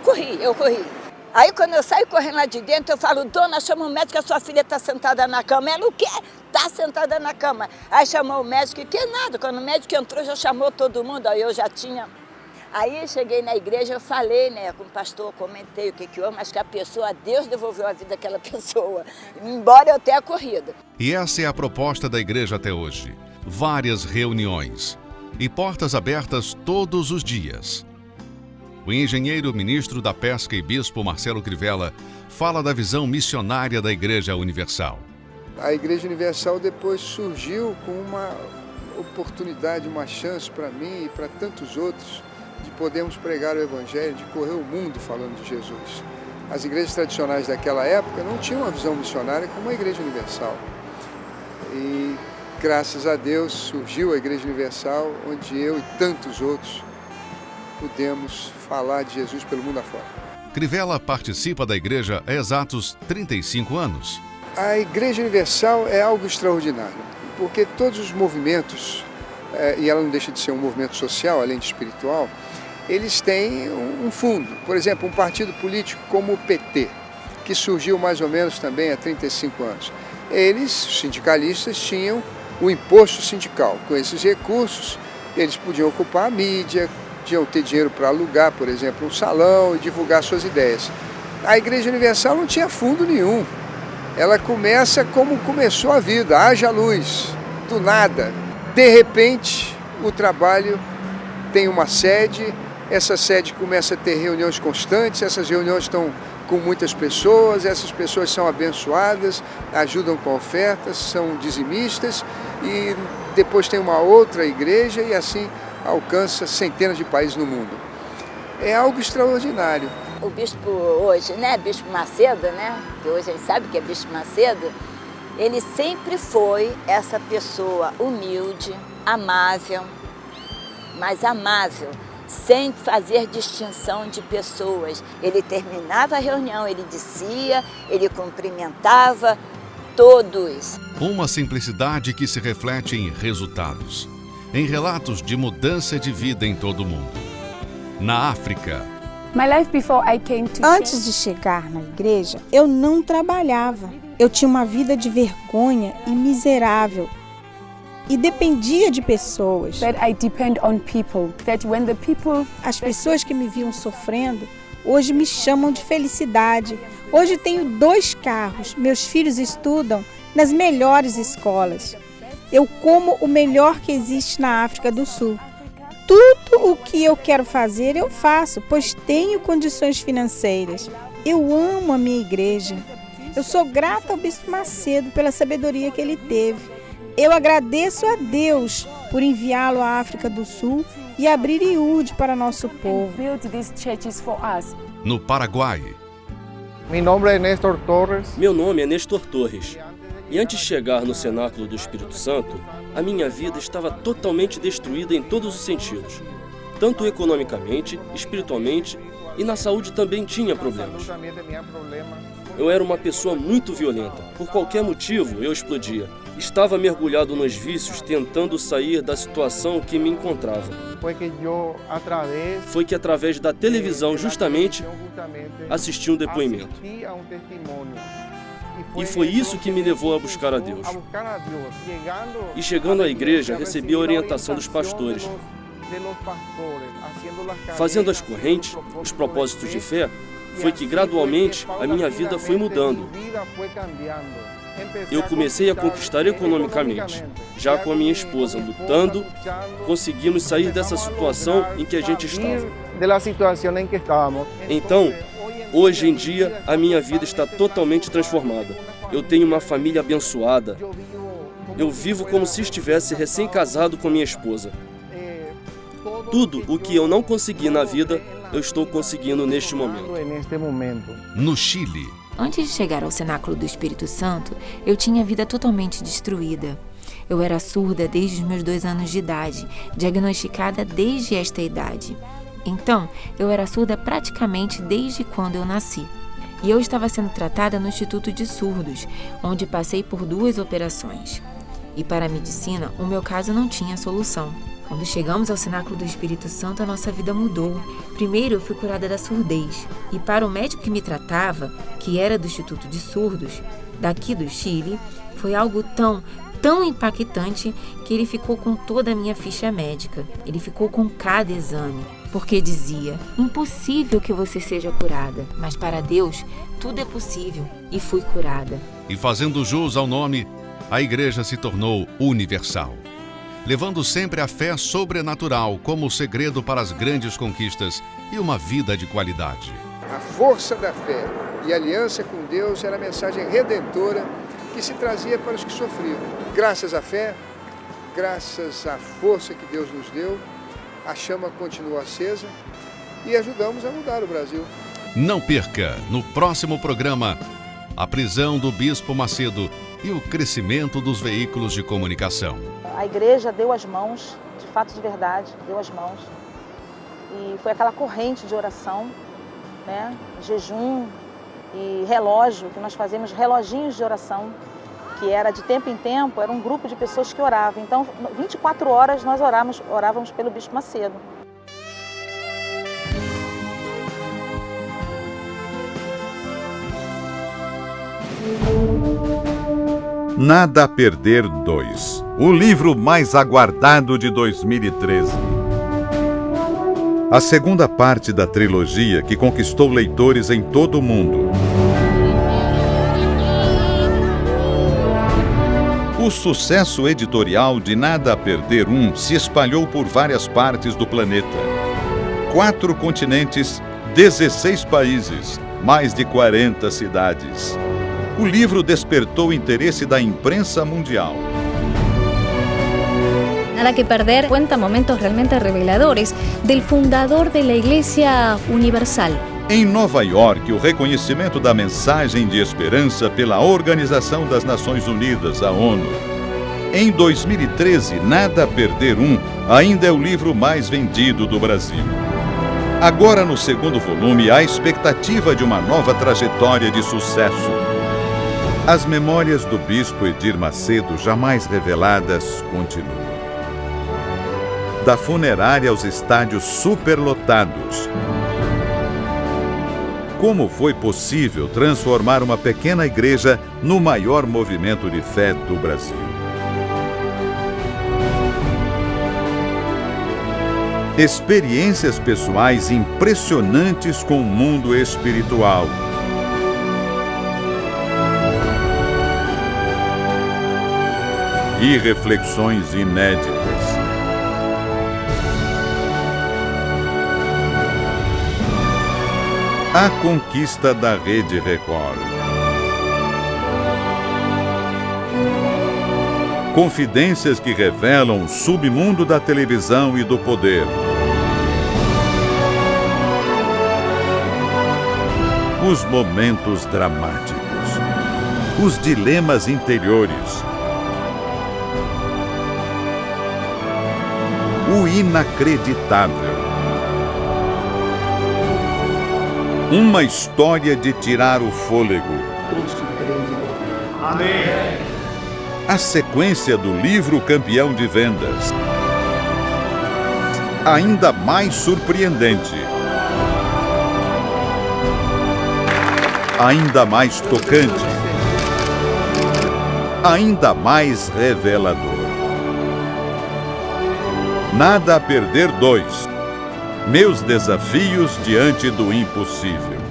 eu corri. Aí quando eu saio correndo lá de dentro, eu falo, dona, chama o médico, a sua filha está sentada na cama. Ela, o quê? Está sentada na cama. Aí chamou o médico, que nada, quando o médico entrou, já chamou todo mundo, aí eu já tinha... Aí cheguei na igreja, eu falei, né, com o pastor, comentei o que houve, mas que a pessoa, Deus devolveu a vida daquela pessoa, embora eu tenha corrido. E essa é a proposta da igreja até hoje. Várias reuniões e portas abertas todos os dias. O engenheiro ministro da Pesca e bispo Marcelo Crivella fala da visão missionária da Igreja Universal. A Igreja Universal depois surgiu com uma oportunidade, uma chance para mim e para tantos outros, de podermos pregar o Evangelho, de correr o mundo falando de Jesus. As igrejas tradicionais daquela época não tinham uma visão missionária como a Igreja Universal. E, graças a Deus, surgiu a Igreja Universal, onde eu e tantos outros pudemos falar de Jesus pelo mundo afora. Crivella participa da igreja há exatos 35 anos. A Igreja Universal é algo extraordinário, porque todos os movimentos, e ela não deixa de ser um movimento social, além de espiritual, eles têm um fundo. Por exemplo, um partido político como o PT, que surgiu mais ou menos também há 35 anos. Eles, sindicalistas, tinham o imposto sindical. Com esses recursos, eles podiam ocupar a mídia, podiam ter dinheiro para alugar, por exemplo, um salão e divulgar suas ideias. A Igreja Universal não tinha fundo nenhum. Ela começa como começou a vida, haja luz, do nada. De repente, o trabalho tem uma sede, essa sede começa a ter reuniões constantes, essas reuniões estão com muitas pessoas, essas pessoas são abençoadas, ajudam com ofertas, são dizimistas e depois tem uma outra igreja e assim alcança centenas de países no mundo. É algo extraordinário. O bispo hoje, né, bispo Macedo, né, que hoje a gente sabe que é bispo Macedo, ele sempre foi essa pessoa humilde, amável, mas amável, sem fazer distinção de pessoas. Ele terminava a reunião, ele descia, ele cumprimentava todos. Uma simplicidade que se reflete em resultados, em relatos de mudança de vida em todo o mundo. Na África. Antes de chegar na igreja, eu não trabalhava. Eu tinha uma vida de vergonha e miserável. E dependia de pessoas. As pessoas que me viam sofrendo, hoje me chamam de felicidade. Hoje tenho 2 carros, meus filhos estudam nas melhores escolas. Eu como o melhor que existe na África do Sul. Tudo o que eu quero fazer, eu faço, pois tenho condições financeiras. Eu amo a minha igreja. Eu sou grata ao bispo Macedo pela sabedoria que ele teve. Eu agradeço a Deus por enviá-lo à África do Sul e abrir IUD para nosso povo. No Paraguai. Meu nome é Nestor Torres. Meu nome é Nestor Torres. E antes de chegar no cenáculo do Espírito Santo, a minha vida estava totalmente destruída em todos os sentidos. Tanto economicamente, espiritualmente e na saúde também tinha problemas. Eu era uma pessoa muito violenta. Por qualquer motivo, eu explodia. Estava mergulhado nos vícios, tentando sair da situação que me encontrava. Foi que através da televisão, justamente, assisti um depoimento. E foi isso que me levou a buscar a Deus. E chegando à igreja, recebi a orientação dos pastores. Fazendo as correntes, os propósitos de fé, foi que gradualmente a minha vida foi mudando. Eu comecei a conquistar economicamente. Já com a minha esposa lutando, conseguimos sair dessa situação em que a gente estava. Então, hoje em dia, a minha vida está totalmente transformada. Eu tenho uma família abençoada. Eu vivo como se estivesse recém-casado com minha esposa. Tudo o que eu não consegui na vida, eu estou conseguindo neste momento. No Chile. Antes de chegar ao Cenáculo do Espírito Santo, eu tinha a vida totalmente destruída. Eu era surda desde os meus 2 anos de idade, diagnosticada desde esta idade. Então, eu era surda praticamente desde quando eu nasci. E eu estava sendo tratada no Instituto de Surdos, onde passei por 2 operações. E para a medicina, o meu caso não tinha solução. Quando chegamos ao Cenáculo do Espírito Santo, a nossa vida mudou. Primeiro, eu fui curada da surdez. E para o médico que me tratava, que era do Instituto de Surdos, daqui do Chile, foi algo tão impactante que ele ficou com toda a minha ficha médica. Ele ficou com cada exame, porque dizia: impossível que você seja curada, mas para Deus tudo é possível. E fui curada. E fazendo jus ao nome, a igreja se tornou universal, levando sempre a fé sobrenatural como o segredo para as grandes conquistas e uma vida de qualidade. A força da fé e a aliança com Deus era a mensagem redentora que se trazia para os que sofriam. Graças à fé, graças à força que Deus nos deu, a chama continua acesa e ajudamos a mudar o Brasil. Não perca, no próximo programa, a prisão do Bispo Macedo e o crescimento dos veículos de comunicação. A igreja deu as mãos, de fato, de verdade, deu as mãos. E foi aquela corrente de oração, né? Jejum e relógio, que nós fazemos reloginhos de oração, que era de tempo em tempo, era um grupo de pessoas que oravam. Então, 24 horas nós orávamos pelo Bispo Macedo. Nada a Perder 2, o livro mais aguardado de 2013. A segunda parte da trilogia que conquistou leitores em todo o mundo. O sucesso editorial de Nada a Perder 1 se espalhou por várias partes do planeta. 4 continentes, 16 países, mais de 40 cidades. O livro despertou o interesse da imprensa mundial. Nada que Perder cuenta momentos realmente reveladores del fundador de la Iglesia Universal. Em Nova York, o reconhecimento da mensagem de esperança pela Organização das Nações Unidas, a ONU. Em 2013, Nada a Perder 1 ainda é o livro mais vendido do Brasil. Agora, no segundo volume, há a expectativa de uma nova trajetória de sucesso. As memórias do Bispo Edir Macedo, jamais reveladas, continuam. Da funerária aos estádios superlotados. Como foi possível transformar uma pequena igreja no maior movimento de fé do Brasil? Experiências pessoais impressionantes com o mundo espiritual. E reflexões inéditas. A conquista da Rede Record. Confidências que revelam o submundo da televisão e do poder. Os momentos dramáticos, os dilemas interiores, o inacreditável. Uma história de tirar o fôlego. Amém. A sequência do livro campeão de vendas. Ainda mais surpreendente. Ainda mais tocante. Ainda mais revelador. Nada a Perder 2. Meus desafios diante do impossível.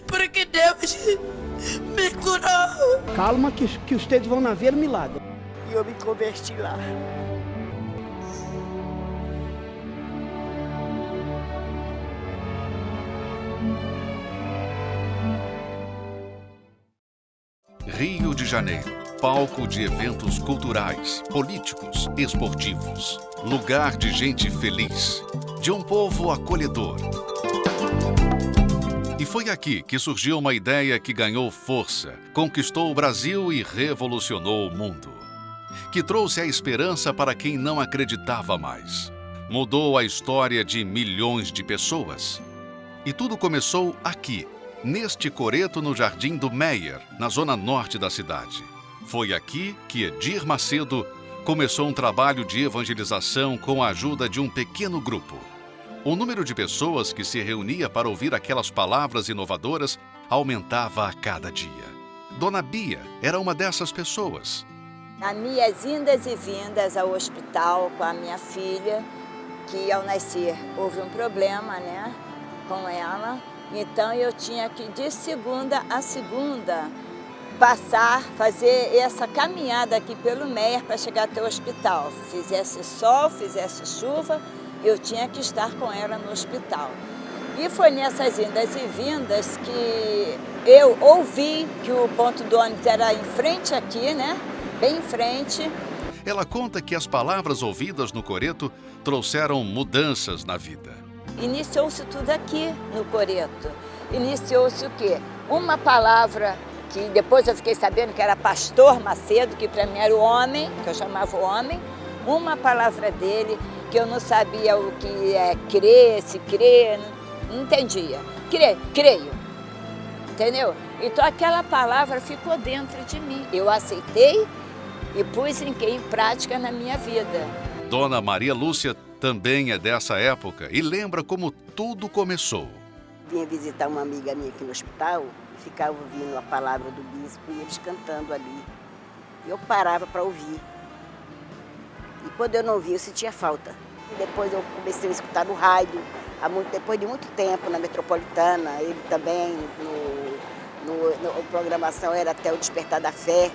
Porque Deus me curou. Calma que vocês vão ver milagre. E eu me converti lá. Rio de Janeiro, palco de eventos culturais, políticos, esportivos. Lugar de gente feliz, de um povo acolhedor. E foi aqui que surgiu uma ideia que ganhou força, conquistou o Brasil e revolucionou o mundo. Que trouxe a esperança para quem não acreditava mais. Mudou a história de milhões de pessoas. E tudo começou aqui, neste coreto no Jardim do Meier, na zona norte da cidade. Foi aqui que Edir Macedo começou um trabalho de evangelização com a ajuda de um pequeno grupo. O número de pessoas que se reunia para ouvir aquelas palavras inovadoras aumentava a cada dia. Dona Bia era uma dessas pessoas. As minhas indas e vindas ao hospital com a minha filha, que ao nascer houve um problema, né, com ela. Então eu tinha que, de segunda a segunda, fazer essa caminhada aqui pelo Meier para chegar até o hospital. Fizesse sol, fizesse chuva, eu tinha que estar com ela no hospital. E foi nessas indas e vindas que eu ouvi que o ponto do ônibus era em frente aqui, né? Bem em frente. Ela conta que as palavras ouvidas no coreto trouxeram mudanças na vida. Iniciou-se tudo aqui no coreto. Iniciou-se o quê? Uma palavra que depois eu fiquei sabendo que era Pastor Macedo, que para mim era o homem, que eu chamava o homem. Uma palavra dele, que eu não sabia o que é crer, se crer, não entendia. Creio, entendeu? Então aquela palavra ficou dentro de mim. Eu aceitei e pus em prática na minha vida. Dona Maria Lúcia também é dessa época e lembra como tudo começou. Vinha visitar uma amiga minha aqui no hospital, ficava ouvindo a palavra do bispo e eles cantando ali. Eu parava para ouvir. E quando eu não ouvia, eu sentia falta. Depois eu comecei a escutar no rádio, depois de muito tempo, na Metropolitana, ele também, a programação era até o Despertar da Fé.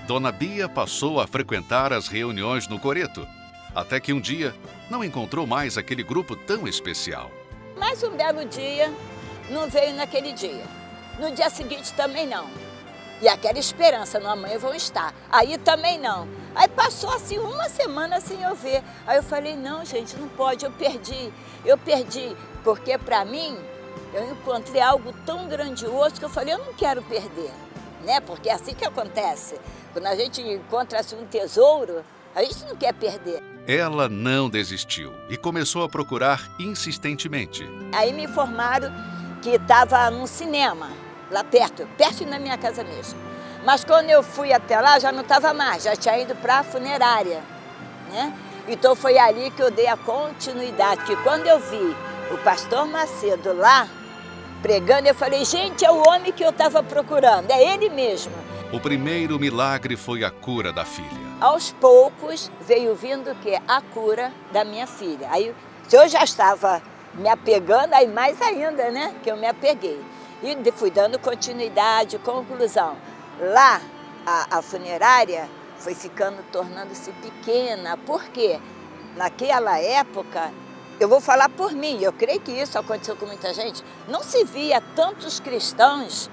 Dona Bia passou a frequentar as reuniões no coreto, até que um dia não encontrou mais aquele grupo tão especial. Mais um belo dia, não veio naquele dia. No dia seguinte também não. E aquela esperança, no amanhã vão estar. Aí também não. Aí passou assim uma semana sem eu ver. Aí eu falei, não gente, não pode, eu perdi. Porque para mim, eu encontrei algo tão grandioso que eu falei, eu não quero perder. Né? Porque é assim que acontece. Quando a gente encontra assim, um tesouro, a gente não quer perder. Ela não desistiu e começou a procurar insistentemente. Aí me informaram que estava num cinema, lá perto da minha casa mesmo. Mas quando eu fui até lá, já não estava mais, já tinha ido para a funerária, né? Então foi ali que eu dei a continuidade, que quando eu vi o pastor Macedo lá, pregando, eu falei, gente, é o homem que eu estava procurando, é ele mesmo. O primeiro milagre foi a cura da filha. Aos poucos veio vindo o quê? A cura da minha filha. Aí, se eu já estava me apegando, aí mais ainda, né? Que eu me apeguei. E fui dando continuidade, conclusão. Lá, a funerária foi tornando-se pequena. Por quê? Naquela época, eu vou falar por mim, eu creio que isso aconteceu com muita gente, não se via tantos cristãos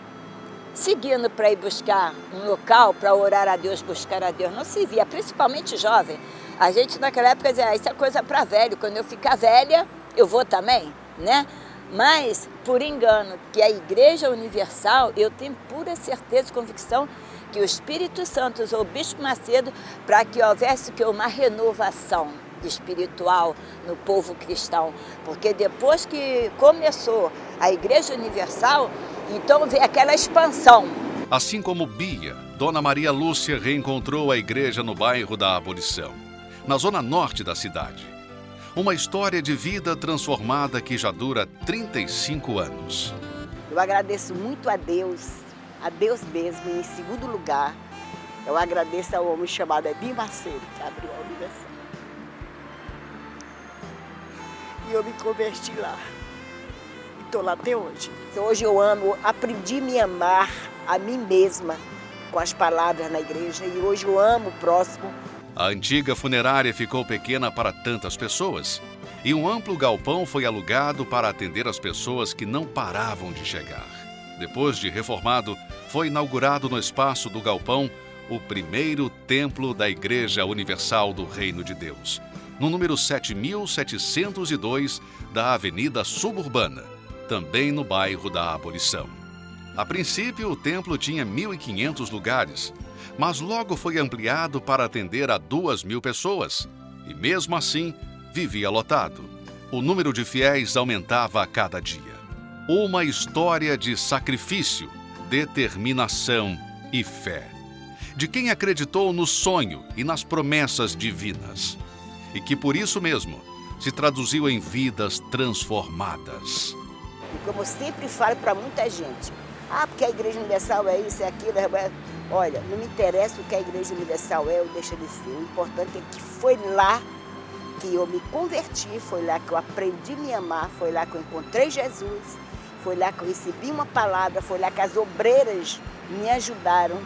seguindo para ir buscar um local, para orar a Deus, buscar a Deus. Não se via, principalmente jovem. A gente naquela época dizia, isso é coisa para velho, quando eu ficar velha, eu vou também, né? Mas, por engano, que a Igreja Universal, eu tenho pura certeza e convicção que o Espírito Santo usou o Bispo Macedo para que houvesse uma renovação espiritual no povo cristão. Porque depois que começou a Igreja Universal, então veio aquela expansão. Assim como Bia, Dona Maria Lúcia reencontrou a igreja no bairro da Abolição, na zona norte da cidade. Uma história de vida transformada que já dura 35 anos. Eu agradeço muito a Deus mesmo. Em segundo lugar, eu agradeço ao homem chamado Ebim Macedo, que abriu a Universal. E eu me converti lá. E estou lá até hoje. Hoje eu aprendi a me amar a mim mesma com as palavras na igreja. E hoje eu amo o próximo. A antiga funerária ficou pequena para tantas pessoas. E um amplo galpão foi alugado para atender as pessoas que não paravam de chegar. Depois de reformado, foi inaugurado no espaço do galpão o primeiro templo da Igreja Universal do Reino de Deus, no número 7.702 da Avenida Suburbana, também no bairro da Abolição. A princípio, o templo tinha 1.500 lugares, mas logo foi ampliado para atender a 2.000 pessoas. E mesmo assim, vivia lotado. O número de fiéis aumentava a cada dia. Uma história de sacrifício, determinação e fé. De quem acreditou no sonho e nas promessas divinas. E que por isso mesmo se traduziu em vidas transformadas. E como eu sempre falo para muita gente, porque a Igreja Universal é isso, é aquilo, olha, não me interessa o que a Igreja Universal é ou deixa de ser. O importante é que foi lá que eu me converti, foi lá que eu aprendi a me amar, foi lá que eu encontrei Jesus, foi lá que eu recebi uma palavra, foi lá que as obreiras me ajudaram,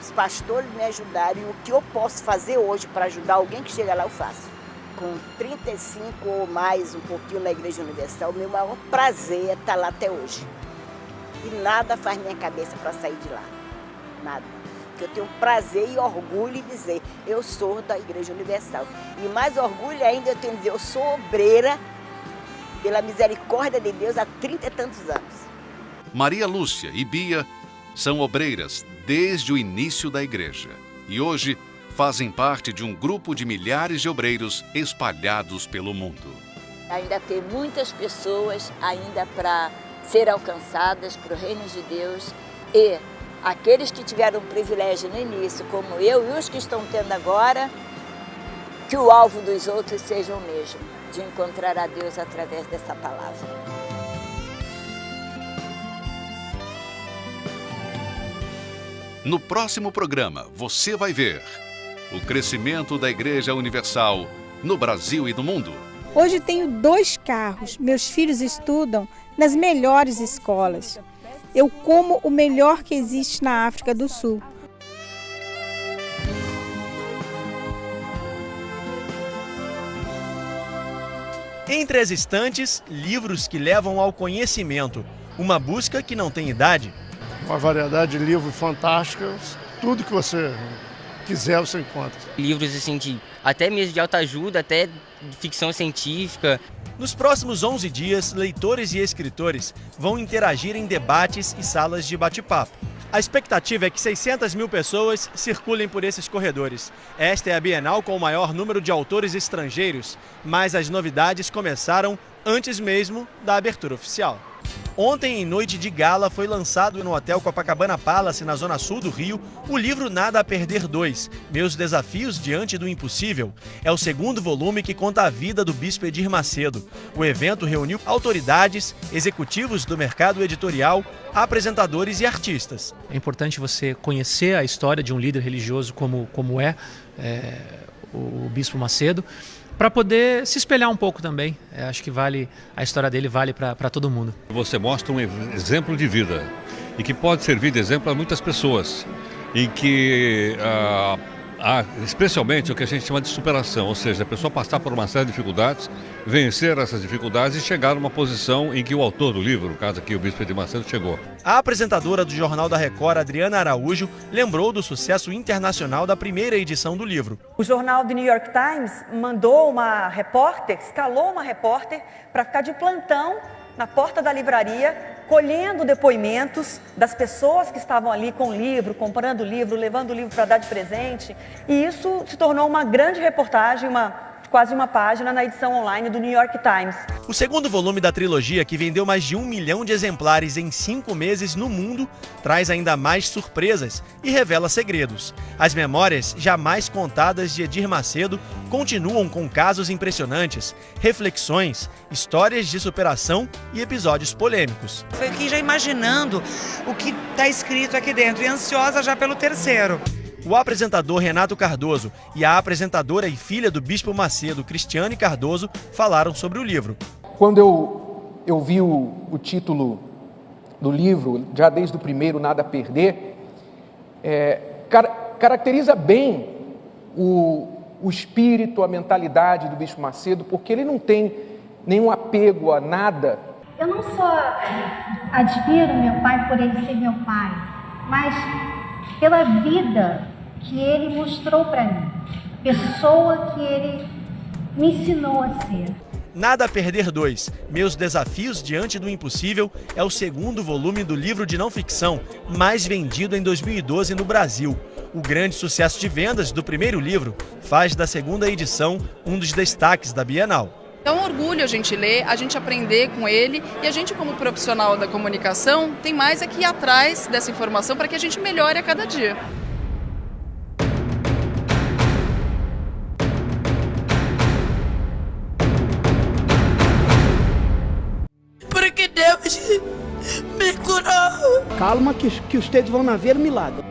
os pastores me ajudaram, e o que eu posso fazer hoje para ajudar alguém que chega lá, eu faço. Com 35 ou mais, um pouquinho na Igreja Universal, o meu maior prazer é estar lá até hoje. E nada faz minha cabeça para sair de lá, nada. Porque eu tenho prazer e orgulho em dizer, eu sou da Igreja Universal. E mais orgulho ainda eu tenho de dizer, eu sou obreira, pela misericórdia de Deus, há 30 e tantos anos. Maria Lúcia e Bia são obreiras desde o início da igreja. E hoje fazem parte de um grupo de milhares de obreiros espalhados pelo mundo. Ainda tem muitas pessoas ainda para ser alcançadas para o reino de Deus, e aqueles que tiveram privilégio no início, como eu, e os que estão tendo agora, que o alvo dos outros seja o mesmo, de encontrar a Deus através dessa palavra. No próximo programa, você vai ver o crescimento da Igreja Universal no Brasil e no mundo. Hoje tenho 2 carros, meus filhos estudam nas melhores escolas. Eu como o melhor que existe na África do Sul. Entre as estantes, livros que levam ao conhecimento. Uma busca que não tem idade. Uma variedade de livros fantásticos, tudo que você quiser você encontra. Livros assim, até mesmo de autoajuda, até de ficção científica. Nos próximos 11 dias, leitores e escritores vão interagir em debates e salas de bate-papo. A expectativa é que 600.000 pessoas circulem por esses corredores. Esta é a Bienal com o maior número de autores estrangeiros, mas as novidades começaram antes mesmo da abertura oficial. Ontem, em noite de gala, foi lançado no Hotel Copacabana Palace, na zona sul do Rio, o livro Nada a Perder 2, Meus Desafios Diante do Impossível. É o segundo volume que conta a vida do Bispo Edir Macedo. O evento reuniu autoridades, executivos do mercado editorial, apresentadores e artistas. É importante você conhecer a história de um líder religioso como é o Bispo Macedo, para poder se espelhar um pouco também. Acho que a história dele vale para todo mundo. Você mostra um exemplo de vida e que pode servir de exemplo a muitas pessoas, em que especialmente o que a gente chama de superação, ou seja, a pessoa passar por uma série de dificuldades, vencer essas dificuldades e chegar numa posição em que o autor do livro, no caso aqui o Bispo Edir Macedo, chegou. A apresentadora do Jornal da Record, Adriana Araújo, lembrou do sucesso internacional da primeira edição do livro. O jornal do New York Times mandou uma repórter, escalou uma repórter para ficar de plantão na porta da livraria, colhendo depoimentos das pessoas que estavam ali com o livro, comprando o livro, levando o livro para dar de presente. E isso se tornou uma grande reportagem, quase uma página na edição online do New York Times. O segundo volume da trilogia, que vendeu mais de 1 milhão de exemplares em 5 meses no mundo, traz ainda mais surpresas e revela segredos. As memórias jamais contadas de Edir Macedo continuam com casos impressionantes, reflexões, histórias de superação e episódios polêmicos. Foi aqui já imaginando o que está escrito aqui dentro e ansiosa já pelo terceiro. O apresentador Renato Cardoso e a apresentadora e filha do Bispo Macedo, Cristiane Cardoso, falaram sobre o livro. Quando eu vi o título do livro, já desde o primeiro, Nada a Perder, caracteriza bem o espírito, a mentalidade do Bispo Macedo, porque ele não tem nenhum apego a nada. Eu não só admiro meu pai por ele ser meu pai, mas pela vida que ele mostrou para mim, a pessoa que ele me ensinou a ser. Nada a Perder 2, Meus Desafios Diante do Impossível, é o segundo volume do livro de não ficção mais vendido em 2012 no Brasil. O grande sucesso de vendas do primeiro livro faz da segunda edição um dos destaques da Bienal. É um orgulho a gente ler, a gente aprender com ele e a gente, como profissional da comunicação, tem mais é que ir atrás dessa informação para que a gente melhore a cada dia. Porque Deus me curou. Calma que vocês vão ver milagre.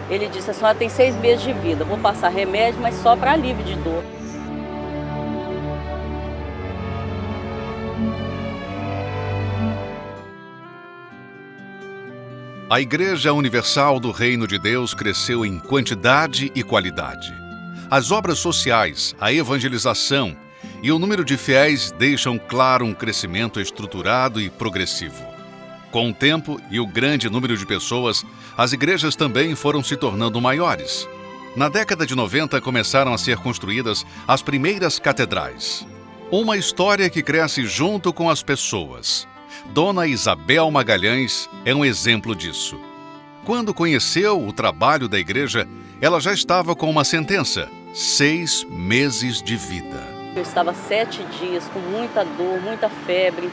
Ele disse, a senhora tem 6 meses de vida, vou passar remédio, mas só para alívio de dor. A Igreja Universal do Reino de Deus cresceu em quantidade e qualidade. As obras sociais, a evangelização e o número de fiéis deixam claro um crescimento estruturado e progressivo. Com o tempo e o grande número de pessoas, as igrejas também foram se tornando maiores. Na década de 90 começaram a ser construídas as primeiras catedrais. Uma história que cresce junto com as pessoas. Dona Isabel Magalhães é um exemplo disso. Quando conheceu o trabalho da igreja, ela já estava com uma sentença: 6 meses de vida. Eu estava 7 dias com muita dor, muita febre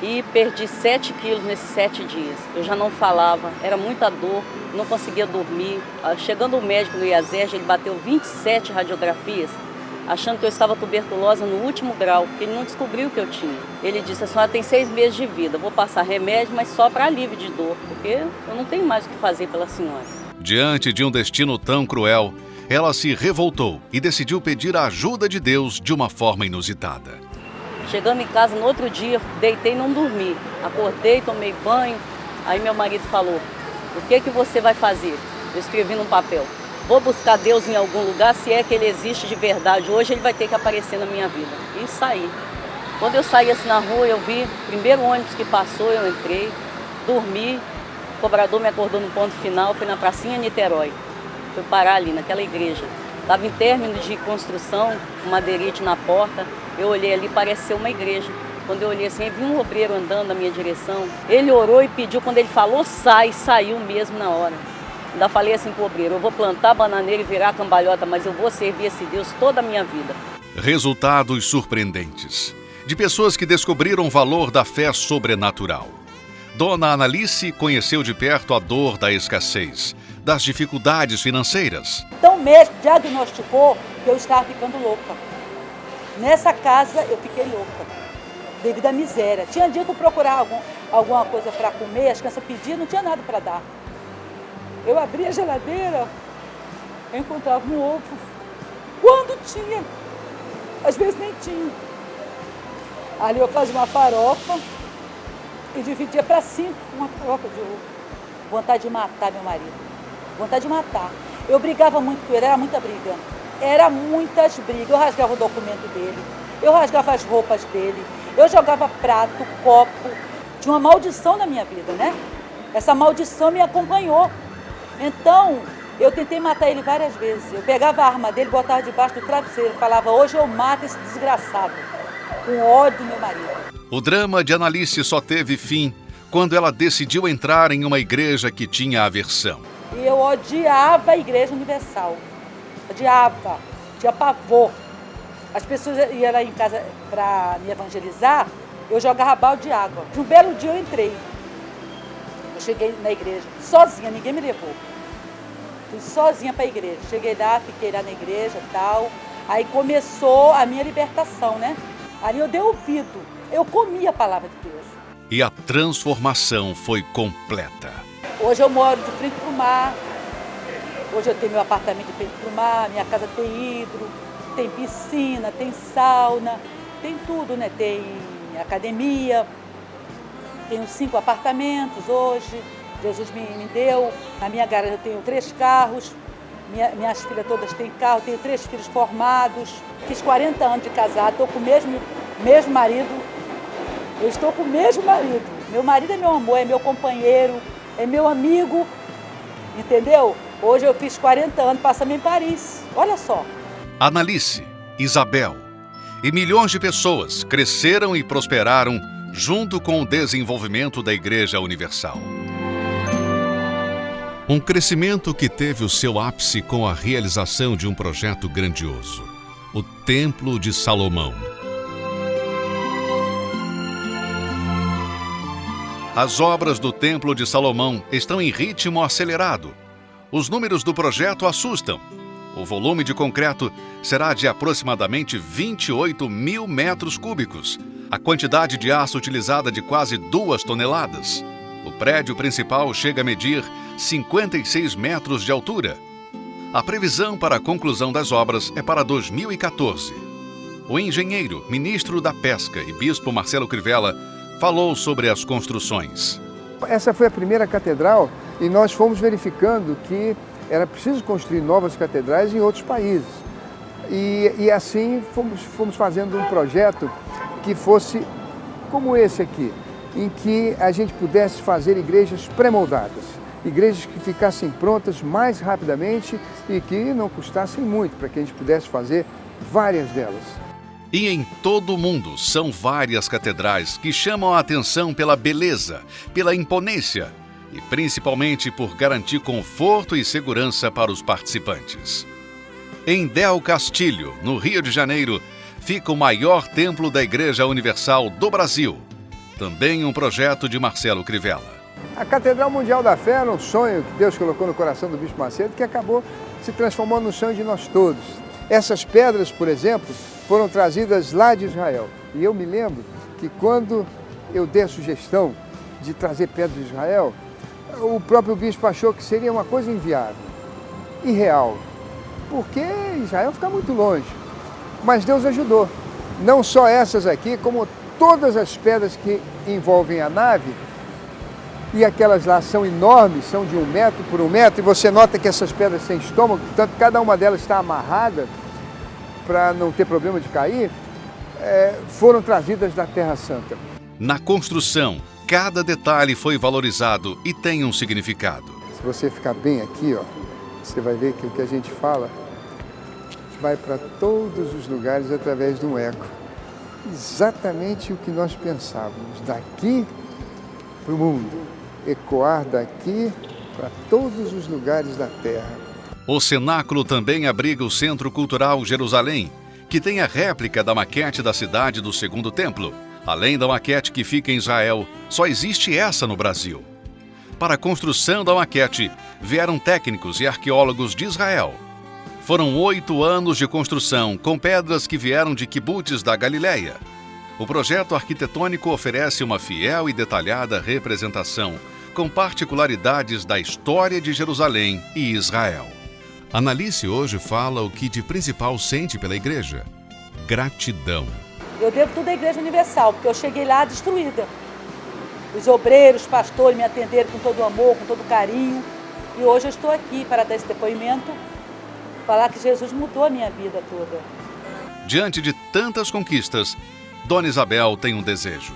e perdi 7 quilos nesses 7 dias. Eu já não falava, era muita dor, não conseguia dormir. Chegando o médico no IASERJ, ele bateu 27 radiografias, achando que eu estava tuberculosa no último grau, porque ele não descobriu o que eu tinha. Ele disse, a senhora tem 6 meses de vida, vou passar remédio, mas só para alívio de dor, porque eu não tenho mais o que fazer pela senhora. Diante de um destino tão cruel, ela se revoltou e decidiu pedir a ajuda de Deus de uma forma inusitada. Chegando em casa no outro dia, deitei e não dormi. Acordei, tomei banho, aí meu marido falou, o que você vai fazer? Eu escrevi num papel. Vou buscar Deus em algum lugar, se é que Ele existe de verdade. Hoje Ele vai ter que aparecer na minha vida. E saí. Quando eu saí assim na rua, eu vi o primeiro ônibus que passou, eu entrei, dormi. O cobrador me acordou no ponto final, fui na pracinha Niterói. Fui parar ali, naquela igreja. Estava em término de construção, um madeirite na porta. Eu olhei ali, pareceu uma igreja. Quando eu olhei assim, vi um obreiro andando na minha direção. Ele orou e pediu, quando ele falou, saiu mesmo na hora. Ainda falei assim pro obreiro, eu vou plantar bananeira e virar cambalhota, mas eu vou servir esse Deus toda a minha vida. Resultados surpreendentes, de pessoas que descobriram o valor da fé sobrenatural. Dona Analice conheceu de perto a dor da escassez, das dificuldades financeiras. Então o médico diagnosticou que eu estava ficando louca. Nessa casa eu fiquei louca, devido à miséria. Tinha dia que eu procurava alguma coisa para comer, as crianças pediam, não tinha nada para dar. Eu abria a geladeira, eu encontrava um ovo. Quando tinha, às vezes nem tinha. Ali eu fazia uma farofa e dividia para 5 uma farofa de ovo. Vontade de matar meu marido, vontade de matar. Eu brigava muito com ele, era muita briga. Era muitas brigas. Eu rasgava o documento dele, eu rasgava as roupas dele, eu jogava prato, copo. Tinha uma maldição na minha vida, né? Essa maldição me acompanhou. Então, eu tentei matar ele várias vezes. Eu pegava a arma dele, botava debaixo do travesseiro, falava, hoje eu mato esse desgraçado, com ódio do meu marido. O drama de Analice só teve fim quando ela decidiu entrar em uma igreja que tinha aversão. E eu odiava a Igreja Universal. Odiava, tinha pavor. As pessoas iam lá em casa para me evangelizar, eu jogava balde de água. De um belo dia eu entrei. Eu cheguei na igreja, sozinha, ninguém me levou. Fui sozinha para a igreja. Cheguei lá, fiquei lá na igreja e tal. Aí começou a minha libertação, né? Ali eu dei ouvido, eu comi a palavra de Deus. E a transformação foi completa. Hoje eu moro de frente para o mar. Hoje eu tenho meu apartamento de frente para o mar, minha casa tem hidro, tem piscina, tem sauna, tem tudo, né? Tem academia, tenho 5 apartamentos hoje, Jesus me deu. Na minha garagem eu tenho 3 carros, minhas filhas todas têm carro, tenho 3 filhos formados. Fiz 40 anos de casado, estou com o mesmo marido. Eu estou com o mesmo marido. Meu marido é meu amor, é meu companheiro, é meu amigo, entendeu? Hoje eu fiz 40 anos, passamos em Paris, olha só. Analice, Isabel e milhões de pessoas cresceram e prosperaram junto com o desenvolvimento da Igreja Universal. Um crescimento que teve o seu ápice com a realização de um projeto grandioso, o Templo de Salomão. As obras do Templo de Salomão estão em ritmo acelerado. Os números do projeto assustam. O volume de concreto será de aproximadamente 28 mil metros cúbicos, a quantidade de aço utilizada de quase 2 toneladas. O prédio principal chega a medir 56 metros de altura. A previsão para a conclusão das obras é para 2014. O engenheiro, ministro da Pesca e bispo Marcelo Crivella falou sobre as construções. Essa foi a primeira catedral e nós fomos verificando que era preciso construir novas catedrais em outros países. E assim fomos fazendo um projeto que fosse como esse aqui, em que a gente pudesse fazer igrejas pré-moldadas, igrejas que ficassem prontas mais rapidamente e que não custassem muito, para que a gente pudesse fazer várias delas. E em todo o mundo são várias catedrais que chamam a atenção pela beleza, pela imponência e principalmente por garantir conforto e segurança para os participantes. Em Del Castillo, no Rio de Janeiro, fica o maior templo da Igreja Universal do Brasil. Também um projeto de Marcelo Crivella. A Catedral Mundial da Fé era um sonho que Deus colocou no coração do Bispo Macedo, que acabou se transformando no sonho de nós todos. Essas pedras, por exemplo, foram trazidas lá de Israel. E eu me lembro que quando eu dei a sugestão de trazer pedras de Israel, o próprio bispo achou que seria uma coisa inviável, irreal, porque Israel fica muito longe. Mas Deus ajudou. Não só essas aqui, como todas as pedras que envolvem a nave, e aquelas lá são enormes, são de 1 metro por 1 metro, e você nota que essas pedras têm estômago, portanto cada uma delas está amarrada para não ter problema de cair, foram trazidas da Terra Santa. Na construção, cada detalhe foi valorizado e tem um significado. Se você ficar bem aqui, ó, você vai ver que o que a gente fala vai para todos os lugares através de um eco. Exatamente o que nós pensávamos, daqui para o mundo, ecoar daqui para todos os lugares da Terra. O cenáculo também abriga o Centro Cultural Jerusalém, que tem a réplica da maquete da cidade do Segundo Templo. Além da maquete que fica em Israel, só existe essa no Brasil. Para a construção da maquete, vieram técnicos e arqueólogos de Israel. Foram 8 anos de construção com pedras que vieram de quibutzes da Galileia. O projeto arquitetônico oferece uma fiel e detalhada representação com particularidades da história de Jerusalém e Israel. Analice hoje fala o que de principal sente pela igreja: gratidão. Eu devo tudo à Igreja Universal, porque eu cheguei lá destruída. Os obreiros, os pastores me atenderam com todo amor, com todo carinho. E hoje eu estou aqui para dar esse depoimento, falar que Jesus mudou a minha vida toda. Diante de tantas conquistas, Dona Isabel tem um desejo.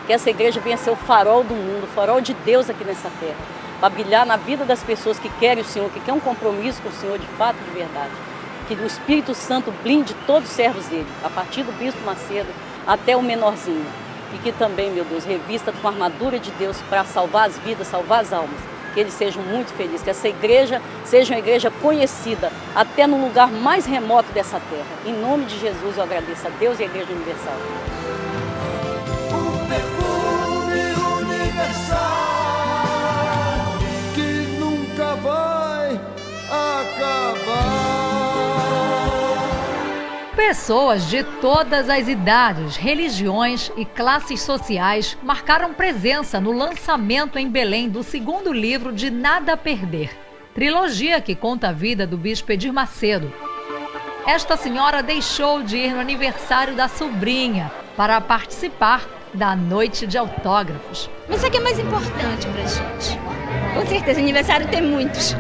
Que essa igreja venha ser o farol do mundo, o farol de Deus aqui nessa terra, para brilhar na vida das pessoas que querem o Senhor, que querem um compromisso com o Senhor de fato, de verdade. Que o Espírito Santo blinde todos os servos dele, a partir do Bispo Macedo até o menorzinho. E que também, meu Deus, revista com a armadura de Deus para salvar as vidas, salvar as almas. Que eles sejam muito felizes, que essa igreja seja uma igreja conhecida até no lugar mais remoto dessa terra. Em nome de Jesus eu agradeço a Deus e a Igreja Universal. Que nunca vai acabar. Pessoas de todas as idades, religiões e classes sociais marcaram presença no lançamento em Belém do segundo livro de Nada a Perder, trilogia que conta a vida do bispo Edir Macedo. Esta senhora deixou de ir no aniversário da sobrinha para participar da noite de autógrafos. Mas isso aqui é mais importante pra gente. Com certeza, aniversário tem muitos.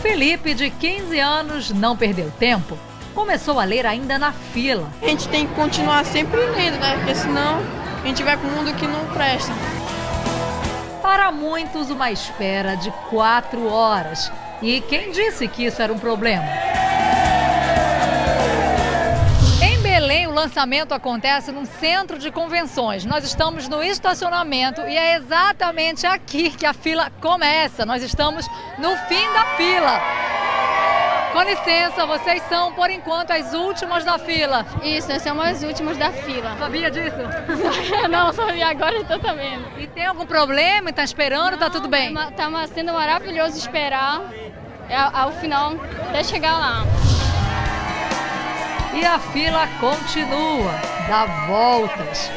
Felipe, de 15 anos, não perdeu tempo. Começou a ler ainda na fila. A gente tem que continuar sempre lendo, né? Porque senão a gente vai para um mundo que não presta. Para muitos, uma espera de 4 horas. E quem disse que isso era um problema? Em Belém, o lançamento acontece num centro de convenções. Nós estamos no estacionamento e é exatamente aqui que a fila começa. Nós estamos no fim da fila. Com licença, vocês são, por enquanto, as últimas da fila. Isso, nós somos as últimas da fila. Sabia disso? Não, sabia, agora estou sabendo. E tem algum problema? Está esperando? Tá tudo bem? Tá sendo maravilhoso esperar ao final, até chegar lá. E a fila continua, dá voltas.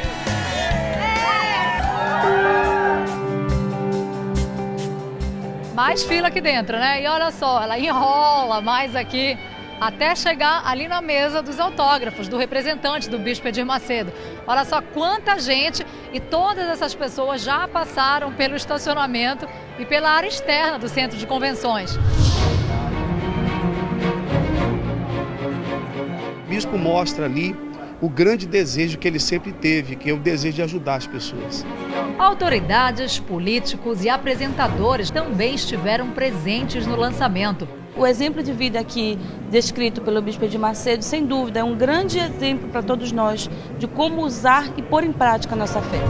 Mais fila aqui dentro, né? E olha só, ela enrola mais aqui até chegar ali na mesa dos autógrafos, do representante do bispo Edir Macedo. Olha só quanta gente, e todas essas pessoas já passaram pelo estacionamento e pela área externa do centro de convenções. O bispo mostra ali o grande desejo que ele sempre teve, que é o desejo de ajudar as pessoas. Autoridades, políticos e apresentadores também estiveram presentes no lançamento. O exemplo de vida aqui descrito pelo bispo Edir Macedo, sem dúvida, é um grande exemplo para todos nós de como usar e pôr em prática a nossa fé.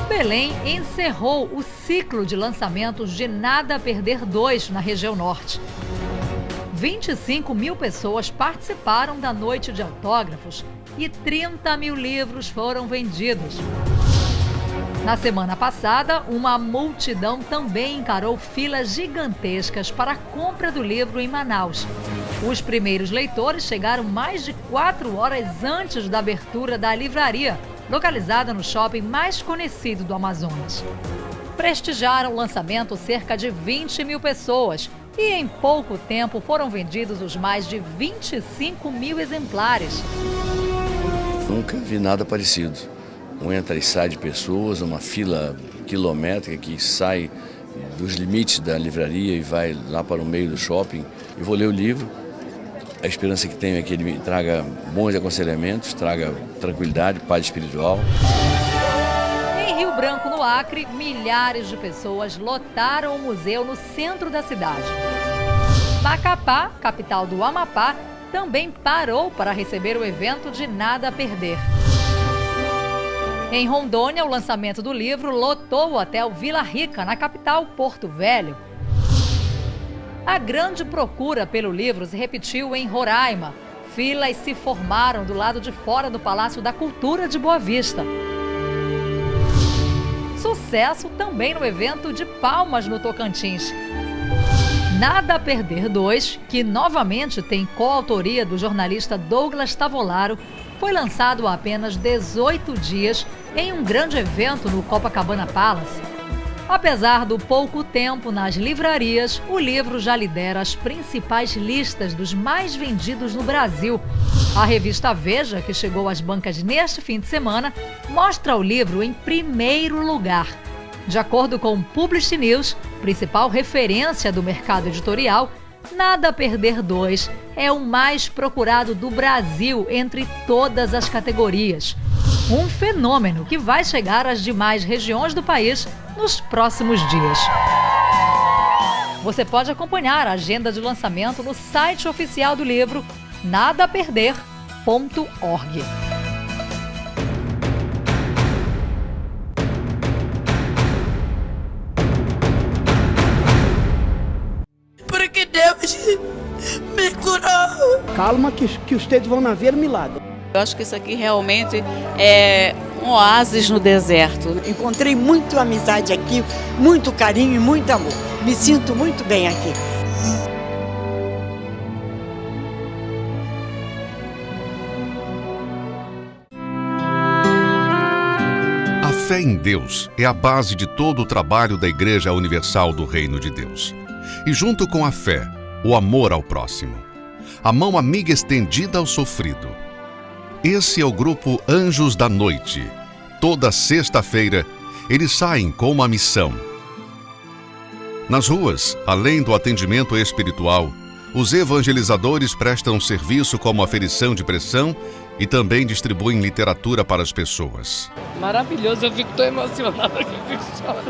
Belém encerrou o ciclo de lançamentos de Nada a Perder 2 na região norte. 25 mil pessoas participaram da noite de autógrafos e 30 mil livros foram vendidos. Na semana passada, uma multidão também encarou filas gigantescas para a compra do livro em Manaus. Os primeiros leitores chegaram mais de 4 horas antes da abertura da livraria, localizada no shopping mais conhecido do Amazonas. Prestigiaram o lançamento cerca de 20 mil pessoas e em pouco tempo foram vendidos os mais de 25 mil exemplares. Nunca vi nada parecido. Entra e sai de pessoas, uma fila quilométrica que sai dos limites da livraria e vai lá para o meio do shopping. Eu vou ler o livro. A esperança que tenho é que ele me traga bons aconselhamentos, traga tranquilidade, paz espiritual. Em Rio Branco, no Acre, milhares de pessoas lotaram o museu no centro da cidade. Macapá, capital do Amapá, também parou para receber o evento de Nada a Perder. Em Rondônia, o lançamento do livro lotou o hotel Vila Rica, na capital Porto Velho. A grande procura pelo livro se repetiu em Roraima. Filas se formaram do lado de fora do Palácio da Cultura de Boa Vista. Sucesso também no evento de Palmas, no Tocantins. Nada a Perder 2, que novamente tem coautoria do jornalista Douglas Tavolaro, foi lançado há apenas 18 dias em um grande evento no Copacabana Palace. Apesar do pouco tempo nas livrarias, o livro já lidera as principais listas dos mais vendidos no Brasil. A revista Veja, que chegou às bancas neste fim de semana, mostra o livro em primeiro lugar. De acordo com o Publish News, principal referência do mercado editorial, Nada a Perder 2 é o mais procurado do Brasil entre todas as categorias. Um fenômeno que vai chegar às demais regiões do país nos próximos dias. Você pode acompanhar a agenda de lançamento no site oficial do livro nadaperder.org. Porque Deus me curou. Calma que os textos vão haver milagre. Eu acho que isso aqui realmente é um oásis no deserto. Encontrei muito amizade aqui, muito carinho e muito amor. Me sinto muito bem aqui. A fé em Deus é a base de todo o trabalho da Igreja Universal do Reino de Deus. E junto com a fé, o amor ao próximo. A mão amiga estendida ao sofrido. Esse é o grupo Anjos da Noite. Toda sexta-feira, eles saem com uma missão. Nas ruas, além do atendimento espiritual, os evangelizadores prestam serviço como aferição de pressão e também distribuem literatura para as pessoas. Maravilhoso, eu fico tão emocionado aqui, eu choro.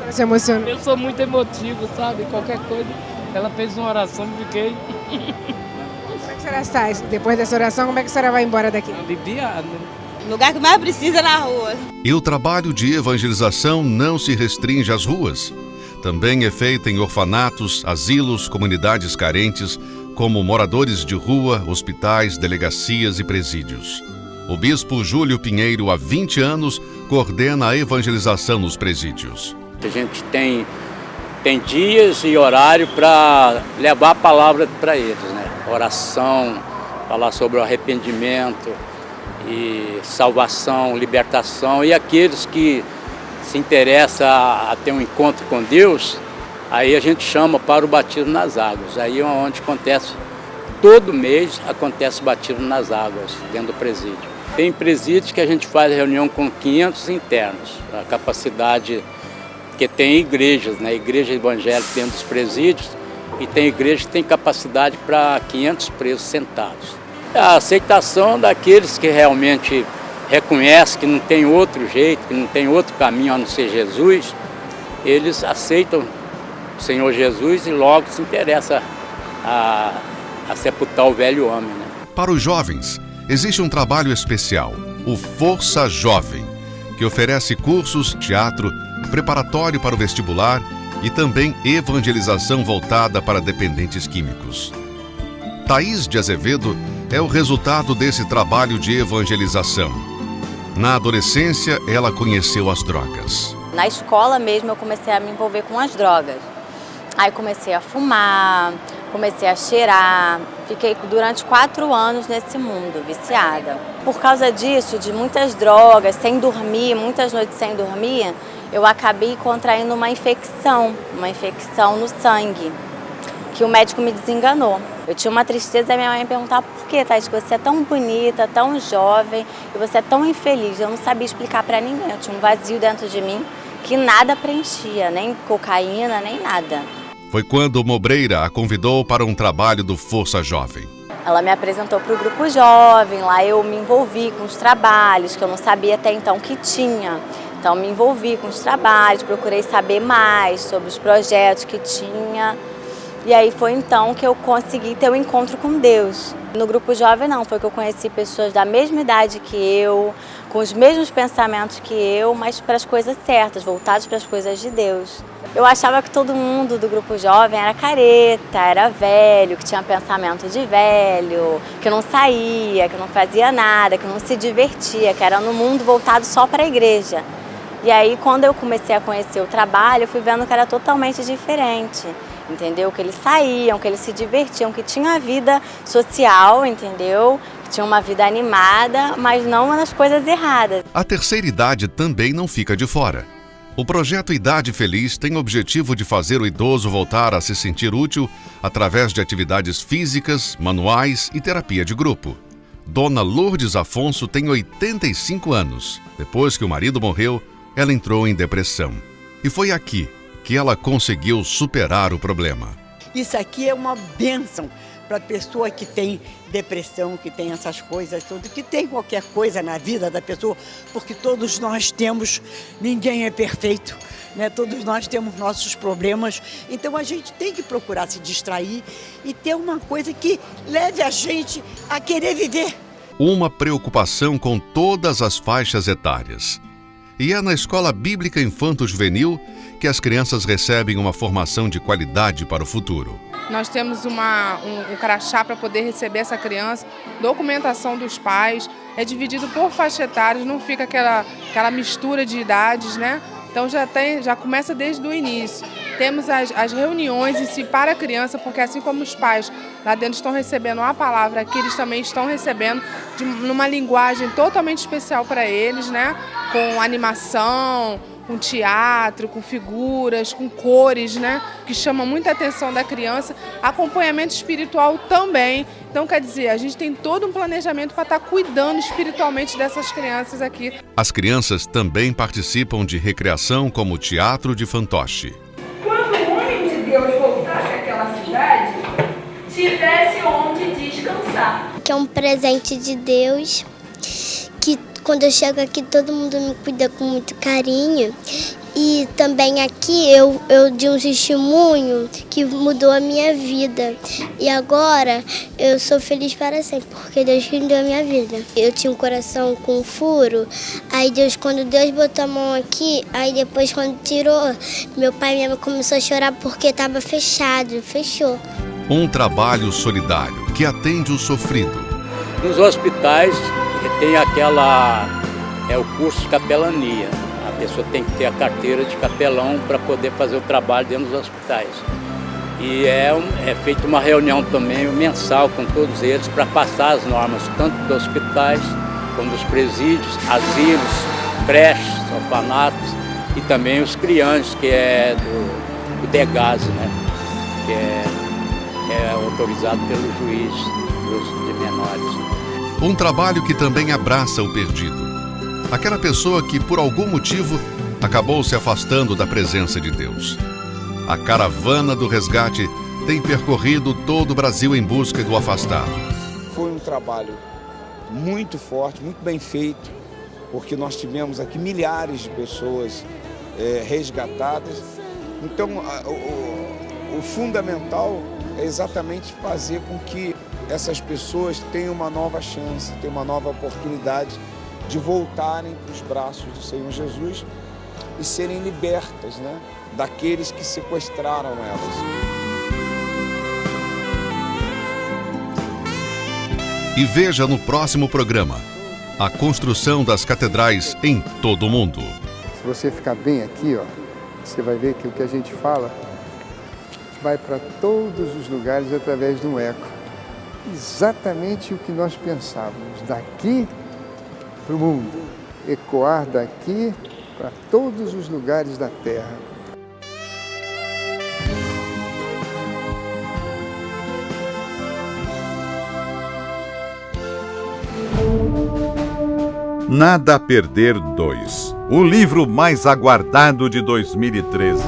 Você se emociona? Eu sou muito emotivo, sabe? Qualquer coisa. Ela fez uma oração e fiquei... Como é que a senhora sai? Depois dessa oração, como é que a senhora vai embora daqui? Aliviada. O lugar que mais precisa é na rua. E o trabalho de evangelização não se restringe às ruas. Também é feito em orfanatos, asilos, comunidades carentes, como moradores de rua, hospitais, delegacias e presídios. O bispo Júlio Pinheiro, há 20 anos, coordena a evangelização nos presídios. A gente tem dias e horário para levar a palavra para eles, né? Oração, falar sobre o arrependimento e salvação, libertação. E aqueles que se interessam a ter um encontro com Deus, aí a gente chama para o batismo nas águas. Aí é onde acontece, todo mês acontece o batismo nas águas, dentro do presídio. Tem presídios que a gente faz reunião com 500 internos, a capacidade, porque tem igrejas, né? Igreja evangélica dentro dos presídios, e tem igrejas que tem capacidade para 500 presos sentados. A aceitação daqueles que realmente reconhecem que não tem outro jeito, que não tem outro caminho a não ser Jesus, eles aceitam o Senhor Jesus e logo se interessa a sepultar o velho homem, né? Para os jovens, existe um trabalho especial, o Força Jovem, que oferece cursos, teatro, preparatório para o vestibular e também evangelização voltada para dependentes químicos. Thaís de Azevedo é o resultado desse trabalho de evangelização. Na adolescência, ela conheceu as drogas. Na escola mesmo eu comecei a me envolver com as drogas. Aí comecei a fumar, comecei a cheirar, fiquei durante 4 anos nesse mundo, viciada. Por causa disso, de muitas drogas, sem dormir, muitas noites sem dormir, eu acabei contraindo uma infecção no sangue, que o médico me desenganou. Eu tinha uma tristeza e minha mãe me perguntava por que, Thaís, você é tão bonita, tão jovem e você é tão infeliz. Eu não sabia explicar para ninguém, eu tinha um vazio dentro de mim que nada preenchia, nem cocaína, nem nada. Foi quando Mobreira a convidou para um trabalho do Força Jovem. Ela me apresentou para o grupo jovem, lá eu me envolvi com os trabalhos que eu não sabia até então que tinha. Então me envolvi com os trabalhos, procurei saber mais sobre os projetos que tinha. E aí foi então que eu consegui ter um encontro com Deus. No grupo jovem não, foi que eu conheci pessoas da mesma idade que eu, com os mesmos pensamentos que eu, mas para as coisas certas, voltados para as coisas de Deus. Eu achava que todo mundo do grupo jovem era careta, era velho, que tinha pensamento de velho, que não saía, que não fazia nada, que não se divertia, que era no mundo voltado só para a igreja. E aí quando eu comecei a conhecer o trabalho, eu fui vendo que era totalmente diferente. Entendeu? Que eles saíam, que eles se divertiam, que tinha vida social, entendeu? Que tinha uma vida animada, mas não nas coisas erradas. A terceira idade também não fica de fora. O projeto Idade Feliz tem o objetivo de fazer o idoso voltar a se sentir útil através de atividades físicas, manuais e terapia de grupo. Dona Lourdes Afonso tem 85 anos. Depois que o marido morreu, ela entrou em depressão. E foi aqui que ela conseguiu superar o problema. Isso aqui é uma bênção para a pessoa que tem depressão, que tem essas coisas todas, que tem qualquer coisa na vida da pessoa, porque todos nós temos, ninguém é perfeito, né? Todos nós temos nossos problemas, então a gente tem que procurar se distrair e ter uma coisa que leve a gente a querer viver. Uma preocupação com todas as faixas etárias. E é na Escola Bíblica Infanto-Juvenil que as crianças recebem uma formação de qualidade para o futuro. Nós temos um crachá para poder receber essa criança, documentação dos pais, é dividido por faixa etária, não fica aquela mistura de idades, né? Então já começa desde o início. Temos as reuniões em si para a criança, porque assim como os pais lá dentro estão recebendo a palavra, aqui eles também estão recebendo numa linguagem totalmente especial para eles, né? Com animação, com teatro, com figuras, com cores, né? Que chamam muita atenção da criança. Acompanhamento espiritual também. Então, quer dizer, a gente tem todo um planejamento para estar cuidando espiritualmente dessas crianças aqui. As crianças também participam de recreação como o Teatro de Fantoche. Quando o homem de Deus voltasse àquela cidade, tivesse onde descansar. Que é um presente de Deus, que quando eu chego aqui todo mundo me cuida com muito carinho. E também aqui eu dei um testemunho que mudou a minha vida. E agora eu sou feliz para sempre, porque Deus me deu a minha vida. Eu tinha um coração com furo, aí quando Deus botou a mão aqui, aí depois quando tirou, meu pai e minha mãe começou a chorar porque estava fechado, fechou. Um trabalho solidário que atende o sofrido. Nos hospitais tem o curso de capelania. A pessoa tem que ter a carteira de capelão para poder fazer o trabalho dentro dos hospitais. E é feita uma reunião também mensal com todos eles para passar as normas, tanto dos hospitais como dos presídios, asilos, creches, orfanatos e também os crianças, que é do DEGAS, né? Que é autorizado pelo juiz de menores. Um trabalho que também abraça o perdido. Aquela pessoa que, por algum motivo, acabou se afastando da presença de Deus. A caravana do resgate tem percorrido todo o Brasil em busca do afastado. Foi um trabalho muito forte, muito bem feito, porque nós tivemos aqui milhares de pessoas resgatadas. Então, o fundamental é exatamente fazer com que essas pessoas tenham uma nova chance, tenham uma nova oportunidade de voltarem para os braços do Senhor Jesus e serem libertas, né, daqueles que sequestraram elas. E veja no próximo programa a construção das catedrais em todo o mundo. Se você ficar bem aqui, ó, você vai ver que o que a gente fala vai para todos os lugares através de um eco. Exatamente o que nós pensávamos, daqui para o mundo, ecoar daqui para todos os lugares da Terra. Nada a Perder 2, o livro mais aguardado de 2013.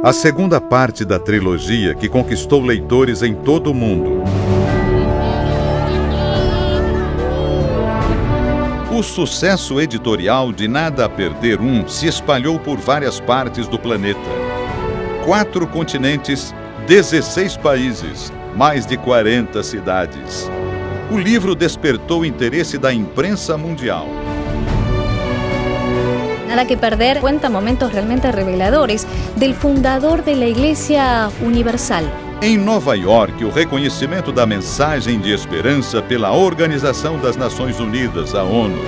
A segunda parte da trilogia que conquistou leitores em todo o mundo. O sucesso editorial de Nada a Perder 1 se espalhou por várias partes do planeta. 4 continentes, 16 países, mais de 40 cidades. O livro despertou o interesse da imprensa mundial. Nada que Perder cuenta momentos realmente reveladores del fundador de la Iglesia Universal. Em Nova York, o reconhecimento da mensagem de esperança pela Organização das Nações Unidas, a ONU.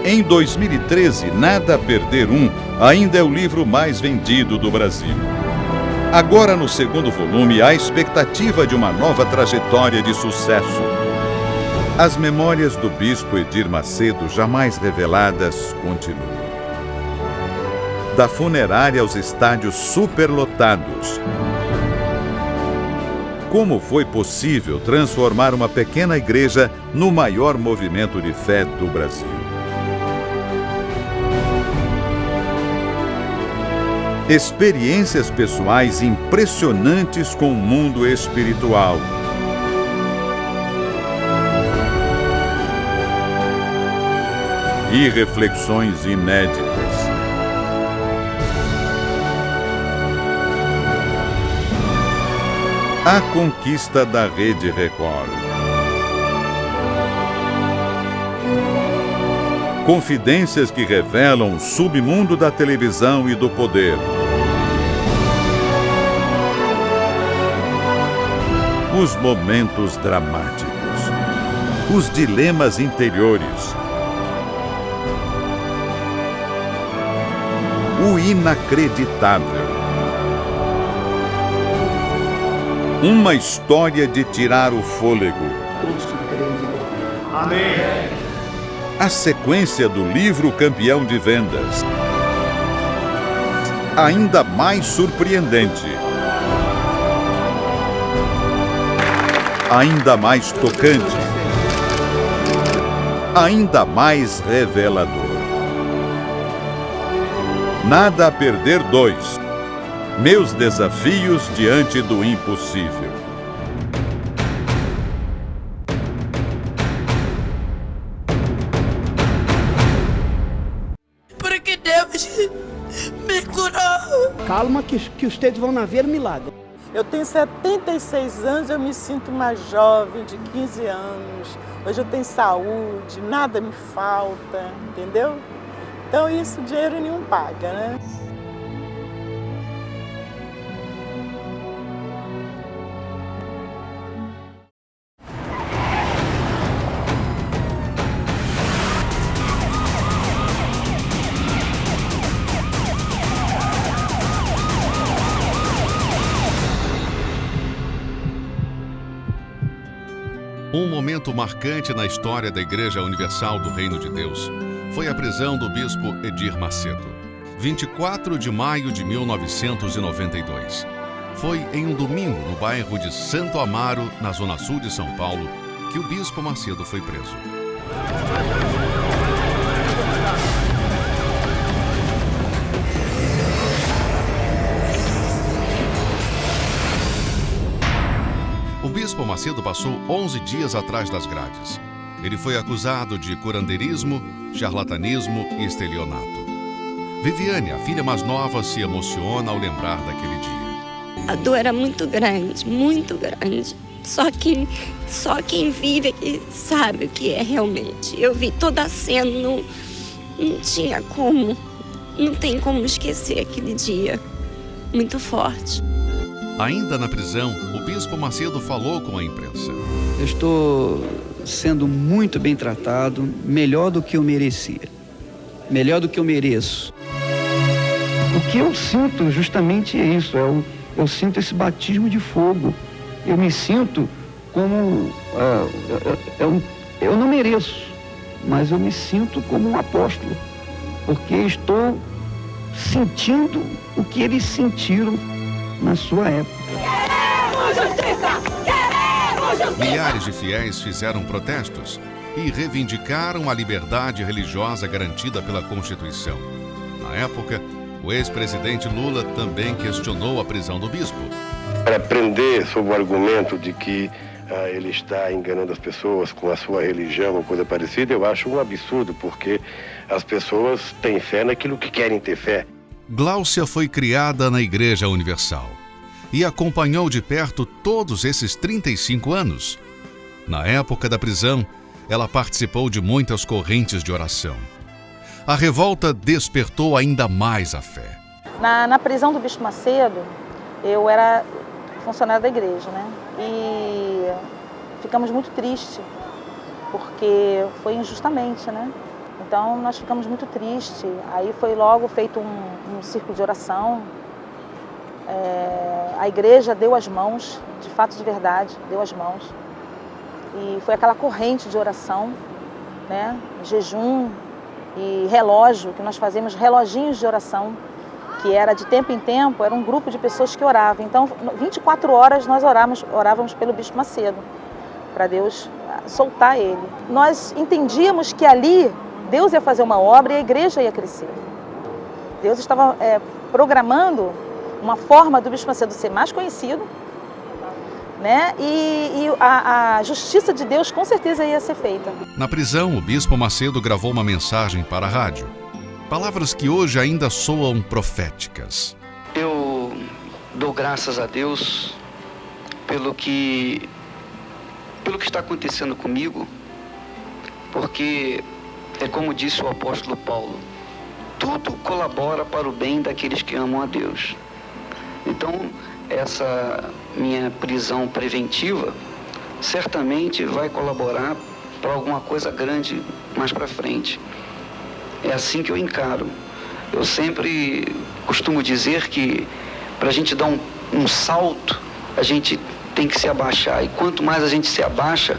Em 2013, Nada a Perder 1 ainda é o livro mais vendido do Brasil. Agora, no segundo volume, há a expectativa de uma nova trajetória de sucesso. As memórias do bispo Edir Macedo, jamais reveladas, continuam. Da funerária aos estádios superlotados. Como foi possível transformar uma pequena igreja no maior movimento de fé do Brasil? Experiências pessoais impressionantes com o mundo espiritual. E reflexões inéditas. A conquista da Rede Record. Confidências que revelam o submundo da televisão e do poder. Os momentos dramáticos. Os dilemas interiores. O inacreditável. Uma história de tirar o fôlego. Todos que creem em Deus. Amém. A sequência do livro campeão de vendas. Ainda mais surpreendente. Ainda mais tocante. Ainda mais revelador. Nada a Perder 2. Meus desafios diante do impossível. Porque Deus me curou. Calma que vocês vão ver milagre. Eu tenho 76 anos, eu me sinto mais jovem, de 15 anos. Hoje eu tenho saúde, nada me falta, entendeu? Então isso dinheiro nenhum paga, né? Um momento marcante na história da Igreja Universal do Reino de Deus foi a prisão do bispo Edir Macedo. 24 de maio de 1992. Foi em um domingo no bairro de Santo Amaro, na zona sul de São Paulo, que o bispo Macedo foi preso. O bispo Macedo passou 11 dias atrás das grades. Ele foi acusado de curandeirismo, charlatanismo e estelionato. Viviane, a filha mais nova, se emociona ao lembrar daquele dia. A dor era muito grande, muito grande. Só quem vive aqui sabe o que é realmente. Eu vi toda a cena, não tinha como, não tem como esquecer aquele dia. Muito forte. Ainda na prisão, o bispo Macedo falou com a imprensa. Eu estou sendo muito bem tratado, melhor do que eu merecia, melhor do que eu mereço. O que eu sinto justamente é isso, eu sinto esse batismo de fogo. Eu me sinto como, eu não mereço, mas eu me sinto como um apóstolo, porque estou sentindo o que eles sentiram na sua época. Queremos justiça! Queremos justiça! Milhares de fiéis fizeram protestos e reivindicaram a liberdade religiosa garantida pela Constituição. Na época, o ex-presidente Lula também questionou a prisão do bispo. Para prender sob o argumento de que ele está enganando as pessoas com a sua religião ou coisa parecida, eu acho um absurdo, porque as pessoas têm fé naquilo que querem ter fé. Gláucia foi criada na Igreja Universal e acompanhou de perto todos esses 35 anos. Na época da prisão, ela participou de muitas correntes de oração. A revolta despertou ainda mais a fé. Na prisão do bispo Macedo, eu era funcionária da igreja, né? E ficamos muito tristes, porque foi injustamente, né? Então nós ficamos muito tristes. Aí foi logo feito um círculo de oração. A igreja deu as mãos, de fato, de verdade, deu as mãos. E foi aquela corrente de oração, né? Jejum e relógio, que nós fazíamos reloginhos de oração, que era de tempo em tempo, era um grupo de pessoas que oravam. Então, 24 horas nós orávamos pelo bispo Macedo, para Deus soltar ele. Nós entendíamos que ali Deus ia fazer uma obra e a igreja ia crescer. Deus estava programando uma forma do Bispo Macedo ser mais conhecido, né? E a justiça de Deus com certeza ia ser feita. Na prisão, o Bispo Macedo gravou uma mensagem para a rádio. Palavras que hoje ainda soam proféticas. Eu dou graças a Deus pelo que está acontecendo comigo, porque é como disse o apóstolo Paulo, tudo colabora para o bem daqueles que amam a Deus. Então, essa minha prisão preventiva certamente vai colaborar para alguma coisa grande mais para frente. É assim que eu encaro. Eu sempre costumo dizer que para a gente dar um salto, a gente tem que se abaixar. E quanto mais a gente se abaixa,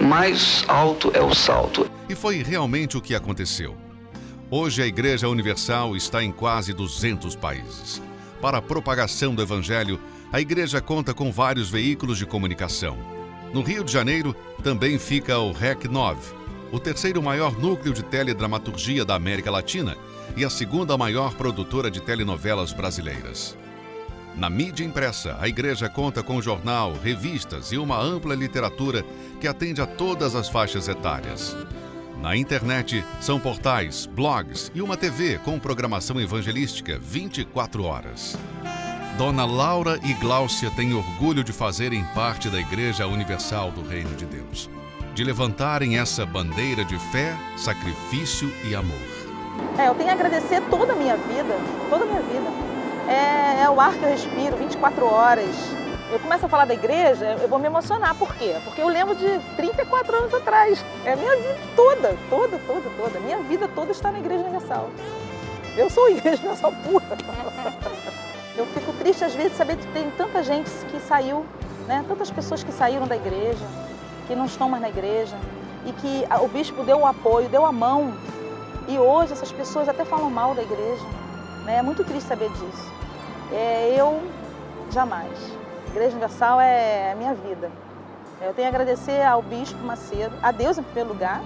mais alto é o salto. E foi realmente o que aconteceu. Hoje a Igreja Universal está em quase 200 países. Para a propagação do Evangelho, a Igreja conta com vários veículos de comunicação. No Rio de Janeiro também fica o REC 9, o terceiro maior núcleo de teledramaturgia da América Latina e a segunda maior produtora de telenovelas brasileiras. Na mídia impressa, a Igreja conta com jornal, revistas e uma ampla literatura que atende a todas as faixas etárias. Na internet, são portais, blogs e uma TV com programação evangelística 24 horas. Dona Laura e Gláucia têm orgulho de fazerem parte da Igreja Universal do Reino de Deus, de levantarem essa bandeira de fé, sacrifício e amor. Eu tenho a agradecer toda a minha vida, toda a minha vida. É o ar que eu respiro 24 horas. Eu começo a falar da igreja, eu vou me emocionar. Por quê? Porque eu lembro de 34 anos atrás. É a minha vida toda. Minha vida toda está na Igreja Universal. Eu sou a Igreja Universal pura. Eu fico triste às vezes de saber que tem tanta gente que saiu, né? Tantas pessoas que saíram da igreja, que não estão mais na igreja, e que o bispo deu o apoio, deu a mão. E hoje essas pessoas até falam mal da igreja. Né? É muito triste saber disso. Eu jamais. A Igreja Universal é a minha vida. Eu tenho a agradecer ao Bispo Macedo, a Deus em primeiro lugar,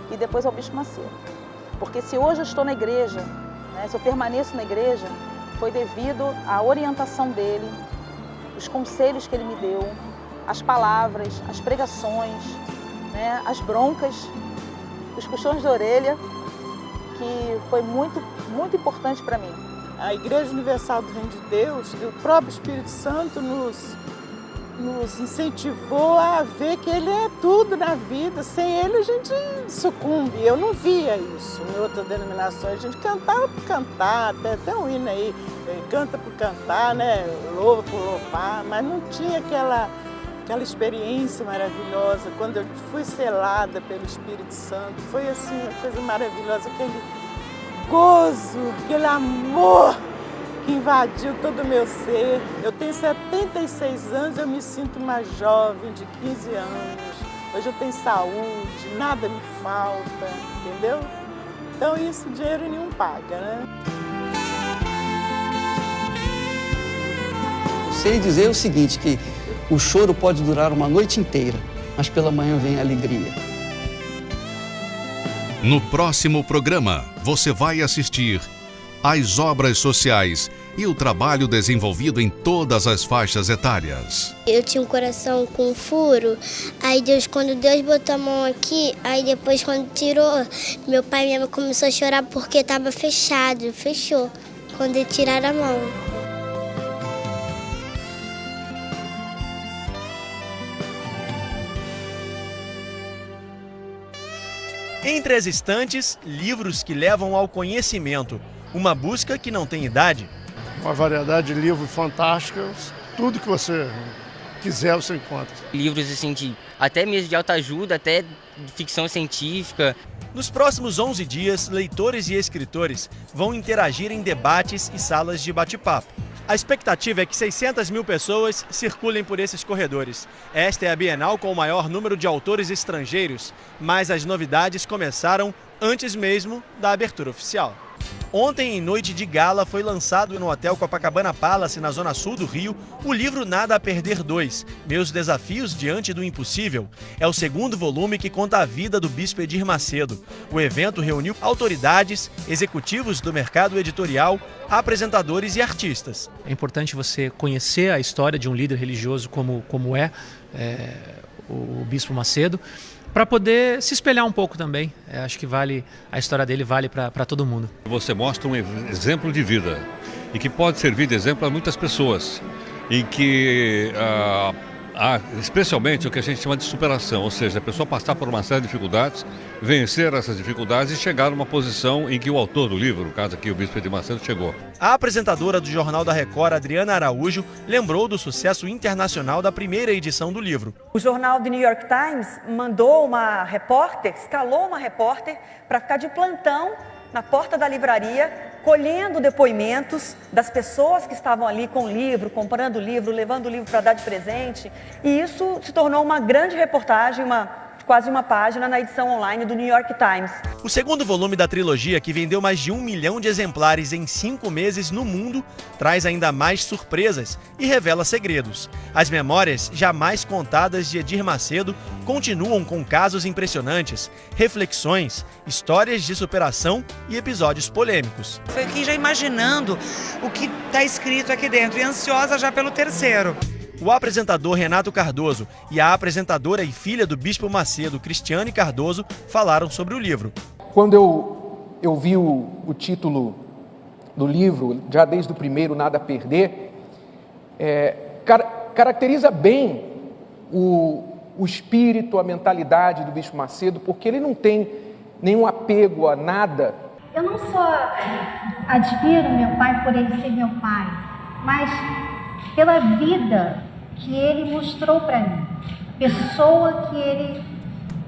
e depois ao Bispo Macedo. Porque se hoje eu estou na igreja, né, se eu permaneço na igreja, foi devido à orientação dele, os conselhos que ele me deu, as palavras, as pregações, né, as broncas, os puxões de orelha, que foi muito, muito importante para mim. A Igreja Universal do Reino de Deus e o próprio Espírito Santo nos incentivou a ver que Ele é tudo na vida. Sem Ele a gente sucumbe. Eu não via isso em outras denominações. A gente cantava por cantar, até um hino aí, canta por cantar, né? Louva por louvar, mas não tinha aquela experiência maravilhosa. Quando eu fui selada pelo Espírito Santo, foi assim uma coisa maravilhosa, aquele gozo, aquele amor que invadiu todo o meu ser. Eu tenho 76 anos, eu me sinto uma jovem de 15 anos. Hoje eu tenho saúde, nada me falta, entendeu? Então isso dinheiro nenhum paga, né? Eu sei dizer o seguinte, que o choro pode durar uma noite inteira, mas pela manhã vem a alegria. No próximo programa, você vai assistir às obras sociais e o trabalho desenvolvido em todas as faixas etárias. Eu tinha um coração com furo, aí quando Deus botou a mão aqui, aí depois quando tirou, meu pai e minha mãe começou a chorar porque estava fechado, fechou, quando eles tiraram a mão. Entre as estantes, livros que levam ao conhecimento. Uma busca que não tem idade. Uma variedade de livros fantásticos. Tudo que você quiser você encontra. Livros assim, até mesmo de autoajuda, até de ficção científica. Nos próximos 11 dias, leitores e escritores vão interagir em debates e salas de bate-papo. A expectativa é que 600 mil pessoas circulem por esses corredores. Esta é a Bienal com o maior número de autores estrangeiros, mas as novidades começaram antes mesmo da abertura oficial. Ontem, em noite de gala, foi lançado no Hotel Copacabana Palace, na zona sul do Rio, o livro Nada a Perder 2, Meus Desafios Diante do Impossível. É o segundo volume que conta a vida do Bispo Edir Macedo. O evento reuniu autoridades, executivos do mercado editorial, apresentadores e artistas. É importante você conhecer a história de um líder religioso como o Bispo Macedo, para poder se espelhar um pouco também. Acho que a história dele vale para todo mundo. Você mostra um exemplo de vida e que pode servir de exemplo a muitas pessoas, em que há especialmente o que a gente chama de superação, ou seja, a pessoa passar por uma série de dificuldades, vencer essas dificuldades e chegar numa posição em que o autor do livro, no caso aqui o Bispo Edir Macedo, chegou. A apresentadora do Jornal da Record, Adriana Araújo, lembrou do sucesso internacional da primeira edição do livro. O jornal The New York Times mandou escalou uma repórter para ficar de plantão na porta da livraria, colhendo depoimentos das pessoas que estavam ali com o livro, comprando o livro, levando o livro para dar de presente. E isso se tornou uma grande reportagem, quase uma página na edição online do New York Times. O segundo volume da trilogia, que vendeu mais de 1 milhão de exemplares em 5 meses no mundo, traz ainda mais surpresas e revela segredos. As memórias jamais contadas de Edir Macedo continuam com casos impressionantes, reflexões, histórias de superação e episódios polêmicos. Foi aqui já imaginando o que está escrito aqui dentro e ansiosa já pelo terceiro. O apresentador Renato Cardoso e a apresentadora e filha do Bispo Macedo, Cristiane Cardoso, falaram sobre o livro. Quando eu vi o título do livro, já desde o primeiro, Nada a Perder, caracteriza bem o espírito, a mentalidade do Bispo Macedo, porque ele não tem nenhum apego a nada. Eu não só admiro meu pai por ele ser meu pai, mas pela vida que ele mostrou para mim, pessoa que ele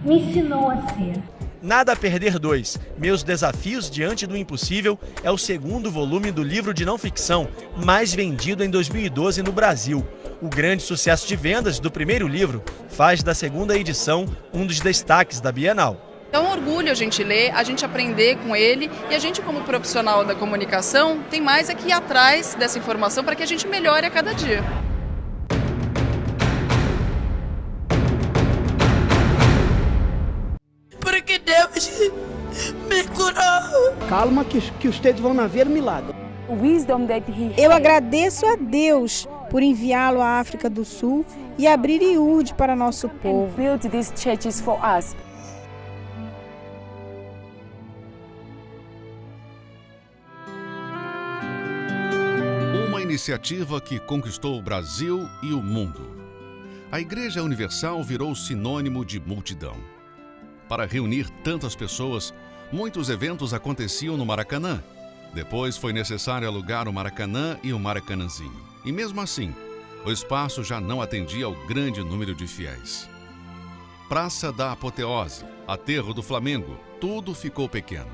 me ensinou a ser. Nada a Perder 2, Meus Desafios Diante do Impossível, é o segundo volume do livro de não ficção mais vendido em 2012 no Brasil. O grande sucesso de vendas do primeiro livro faz da segunda edição um dos destaques da Bienal. É um orgulho a gente ler, a gente aprender com ele e a gente, como profissional da comunicação, tem mais é que ir atrás dessa informação para que a gente melhore a cada dia. Porque Deus me curou. Calma que os textos vão haver milagre. Eu agradeço a Deus por enviá-lo à África do Sul e abrir Iurde para nosso povo. Uma iniciativa que conquistou o Brasil e o mundo. A Igreja Universal virou sinônimo de multidão. Para reunir tantas pessoas, muitos eventos aconteciam no Maracanã. Depois foi necessário alugar o Maracanã e o Maracanãzinho. E mesmo assim, o espaço já não atendia ao grande número de fiéis. Praça da Apoteose, Aterro do Flamengo, tudo ficou pequeno.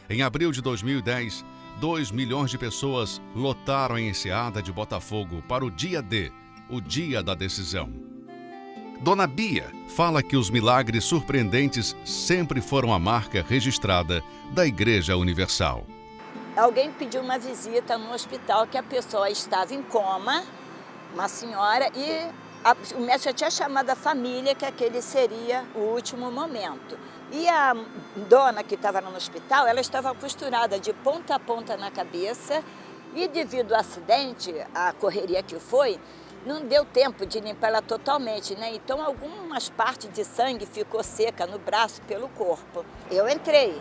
Em abril de 2010, 2 milhões de pessoas lotaram a Enseada de Botafogo para o dia D, o dia da decisão. Dona Bia fala que os milagres surpreendentes sempre foram a marca registrada da Igreja Universal. Alguém pediu uma visita no hospital que a pessoa estava em coma, uma senhora, e o médico já tinha chamado a família que aquele seria o último momento. E a dona que estava no hospital, ela estava costurada de ponta a ponta na cabeça e devido ao acidente, a correria que foi, não deu tempo de limpar ela totalmente, né? Então algumas partes de sangue ficou seca no braço, pelo corpo. Eu entrei.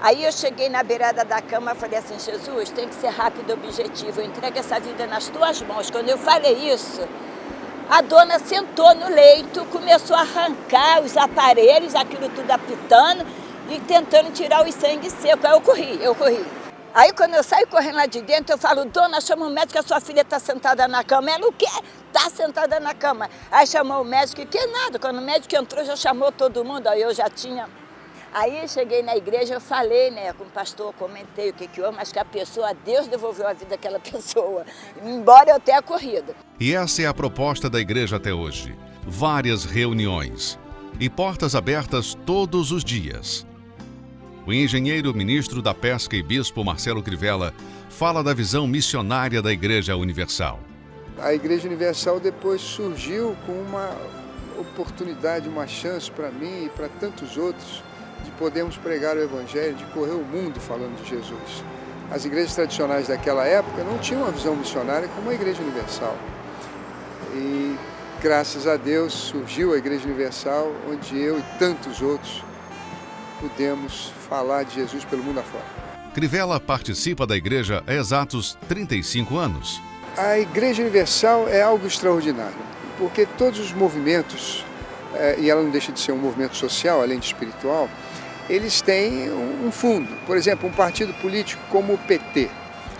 Aí eu cheguei na beirada da cama e falei assim, Jesus, tem que ser rápido e objetivo, eu entrego essa vida nas tuas mãos. Quando eu falei isso, a dona sentou no leito, começou a arrancar os aparelhos, aquilo tudo apitando e tentando tirar o sangue seco. Aí eu corri. Aí quando eu saio correndo lá de dentro, eu falo, dona, chama o médico que a sua filha está sentada na cama. Ela, o quê? Está sentada na cama. Aí chamou o médico, que nada, quando o médico entrou, já chamou todo mundo, aí eu já tinha... Aí eu cheguei na igreja, eu falei, né, com o pastor, comentei o que houve, mas que a pessoa, Deus devolveu a vida daquela pessoa, embora eu tenha corrido. E essa é a proposta da igreja até hoje. Várias reuniões e portas abertas todos os dias. o engenheiro, ministro da Pesca e bispo Marcelo Crivella fala da visão missionária da Igreja Universal. A Igreja Universal depois surgiu com uma oportunidade, uma chance para mim e para tantos outros de podermos pregar o Evangelho, de correr o mundo falando de Jesus. As igrejas tradicionais daquela época não tinham uma visão missionária como a Igreja Universal. E graças a Deus surgiu a Igreja Universal, onde eu e tantos outros pudemos falar de Jesus pelo mundo afora. Crivella participa da igreja há exatos 35 anos. A Igreja Universal é algo extraordinário, porque todos os movimentos, e ela não deixa de ser um movimento social, além de espiritual, eles têm um fundo. Por exemplo, um partido político como o PT,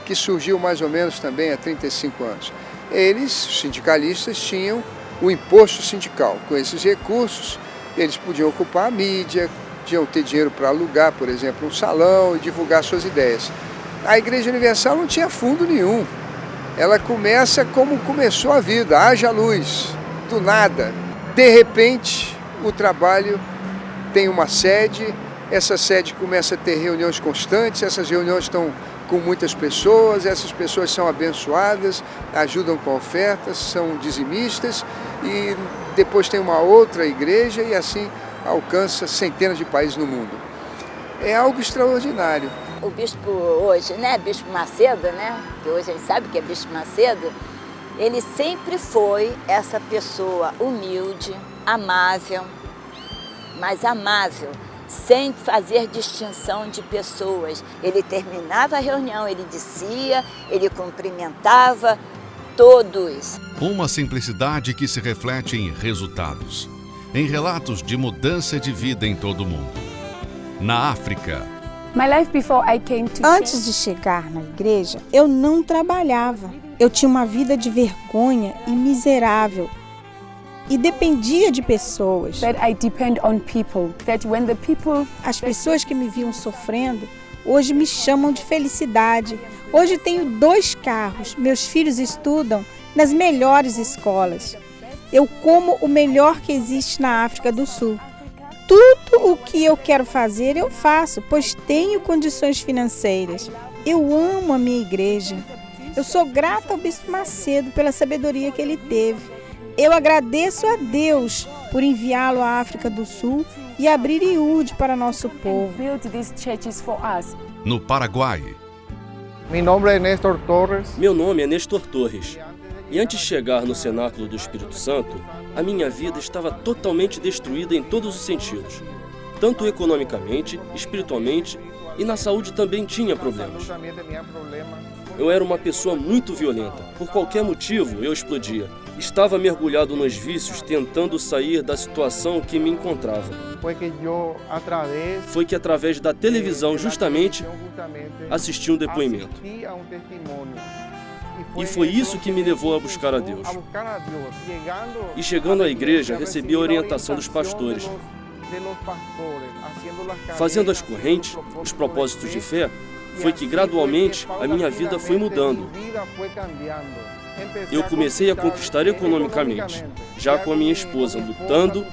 que surgiu mais ou menos também há 35 anos. Eles, os sindicalistas, tinham o imposto sindical. Com esses recursos, eles podiam ocupar a mídia, podiam ter dinheiro para alugar, por exemplo, um salão e divulgar suas ideias. A Igreja Universal não tinha fundo nenhum. Ela começa como começou a vida, haja luz, do nada. De repente, o trabalho tem uma sede, essa sede começa a ter reuniões constantes, essas reuniões estão com muitas pessoas, essas pessoas são abençoadas, ajudam com ofertas, são dizimistas e depois tem uma outra igreja e assim alcança centenas de países no mundo. É algo extraordinário. O bispo hoje, né, Bispo Macedo, né, que hoje a gente sabe que é Bispo Macedo, ele sempre foi essa pessoa humilde, amável, mas amável, sem fazer distinção de pessoas. Ele terminava a reunião, ele descia, ele cumprimentava todos. Uma simplicidade que se reflete em resultados, em relatos de mudança de vida em todo o mundo. Na África. Antes de chegar na igreja, eu não trabalhava. Eu tinha uma vida de vergonha e miserável. E dependia de pessoas. As pessoas que me viam sofrendo, hoje me chamam de felicidade. Hoje tenho 2 carros, meus filhos estudam nas melhores escolas. Eu como o melhor que existe na África do Sul. Tudo o que eu quero fazer, eu faço, pois tenho condições financeiras. Eu amo a minha igreja. Eu sou grata ao Bispo Macedo pela sabedoria que ele teve. Eu agradeço a Deus por enviá-lo à África do Sul e abrir IURD para nosso povo. No Paraguai. Meu nome é Nestor Torres. E antes de chegar no cenáculo do Espírito Santo, a minha vida estava totalmente destruída em todos os sentidos. Tanto economicamente, espiritualmente e na saúde também tinha problemas. Eu era uma pessoa muito violenta. Por qualquer motivo, eu explodia. Estava mergulhado nos vícios, tentando sair da situação que me encontrava. Foi que através da televisão, justamente, assisti um depoimento. E foi isso que me levou a buscar a Deus. E chegando à igreja, recebi a orientação dos pastores. Fazendo as correntes, os propósitos de fé, foi que gradualmente a minha vida foi mudando. Eu comecei a conquistar economicamente. Já com a minha esposa lutando,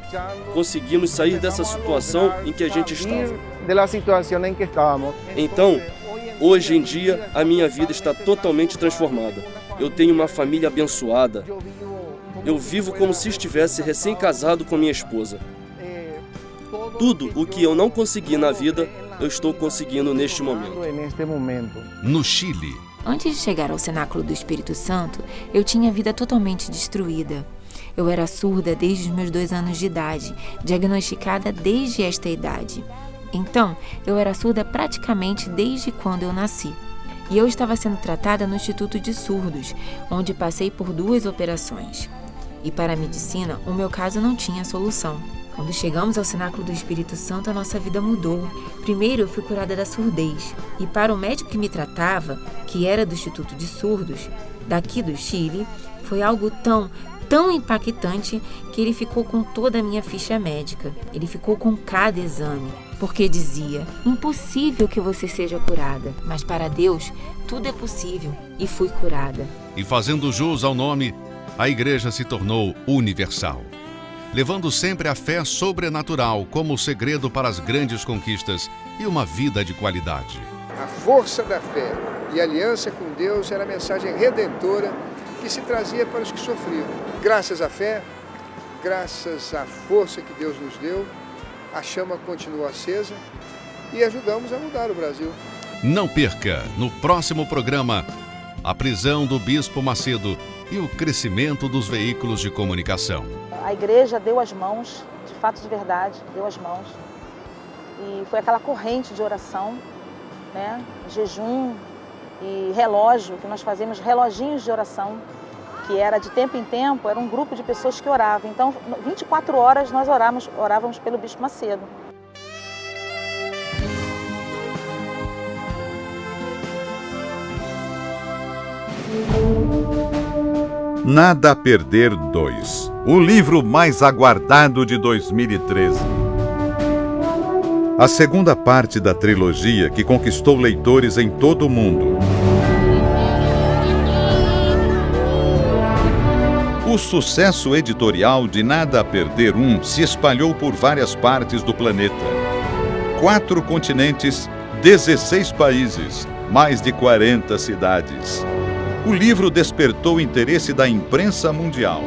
conseguimos sair dessa situação em que a gente estava. Então, hoje em dia, a minha vida está totalmente transformada. Eu tenho uma família abençoada. Eu vivo como se estivesse recém-casado com minha esposa. Tudo o que eu não consegui na vida, eu estou conseguindo neste momento. No Chile. Antes de chegar ao cenáculo do Espírito Santo, eu tinha a vida totalmente destruída. Eu era surda desde os meus 2 anos de idade, diagnosticada desde esta idade. Então, eu era surda praticamente desde quando eu nasci. E eu estava sendo tratada no Instituto de Surdos, onde passei por 2 operações. E para a medicina, o meu caso não tinha solução. Quando chegamos ao cenáculo do Espírito Santo, a nossa vida mudou. Primeiro, eu fui curada da surdez. E para o médico que me tratava, que era do Instituto de Surdos, daqui do Chile, foi algo tão impactante que ele ficou com toda a minha ficha médica. Ele ficou com cada exame. Porque dizia, impossível que você seja curada. Mas para Deus, tudo é possível. E fui curada. E fazendo jus ao nome, a igreja se tornou universal. levando sempre a fé sobrenatural como o segredo para as grandes conquistas e uma vida de qualidade. A força da fé e a aliança com Deus era a mensagem redentora que se trazia para os que sofriam. Graças à fé, graças à força que Deus nos deu, a chama continua acesa e ajudamos a mudar o Brasil. Não perca, no próximo programa, a prisão do Bispo Macedo e o crescimento dos veículos de comunicação. A igreja deu as mãos, de fato, de verdade, deu as mãos. E foi aquela corrente de oração, né? Jejum e relógio, que nós fazíamos reloginhos de oração, que era de tempo em tempo, era um grupo de pessoas que oravam. Então, 24 horas nós orávamos pelo Bispo Macedo. Nada a Perder 2, o livro mais aguardado de 2013. A segunda parte da trilogia que conquistou leitores em todo o mundo. O sucesso editorial de Nada a Perder 1 se espalhou por várias partes do planeta. 4 continentes, 16 países, mais de 40 cidades. O livro despertou o interesse da imprensa mundial.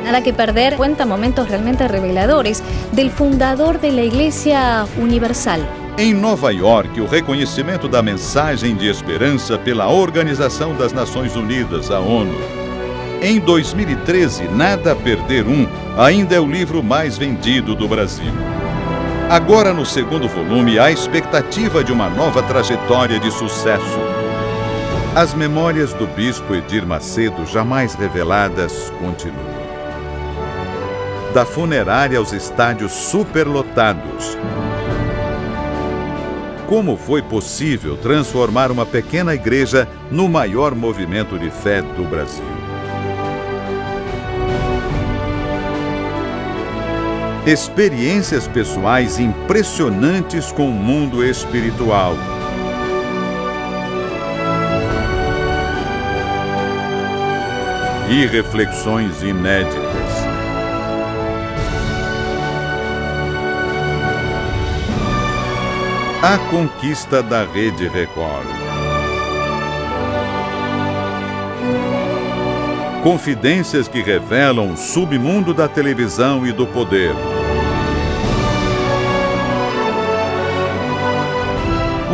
Nada que Perder cuenta momentos realmente reveladores del fundador de la Iglesia Universal. Em Nova York, o reconhecimento da mensagem de esperança pela Organização das Nações Unidas, a ONU. Em 2013, Nada a Perder 1 ainda é o livro mais vendido do Brasil. Agora, no segundo volume, há expectativa de uma nova trajetória de sucesso. As memórias do Bispo Edir Macedo, jamais reveladas, continuam. Da funerária aos estádios superlotados. Como foi possível transformar uma pequena igreja no maior movimento de fé do Brasil? Experiências pessoais impressionantes com o mundo espiritual. E reflexões inéditas. A conquista da Rede Record. Confidências que revelam o submundo da televisão e do poder.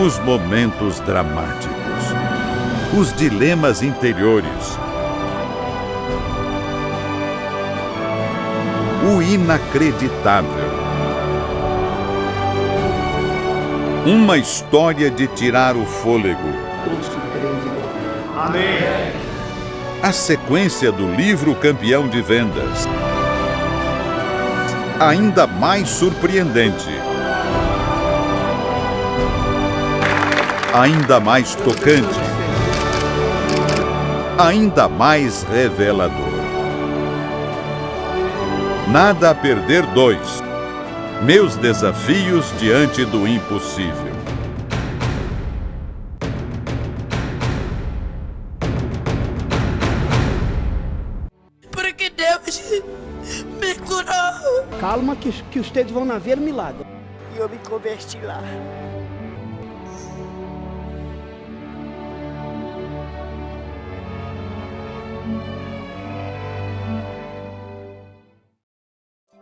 Os momentos dramáticos. Os dilemas interiores. O inacreditável. Uma história de tirar o fôlego. Todos que creem em Deus. Amém. A sequência do livro campeão de vendas. Ainda mais surpreendente. Ainda mais tocante. Ainda mais revelador. Nada a Perder 2. Meus desafios diante do impossível. Porque Deus me curou. Calma que vocês vão ver milagre. E eu me converti lá.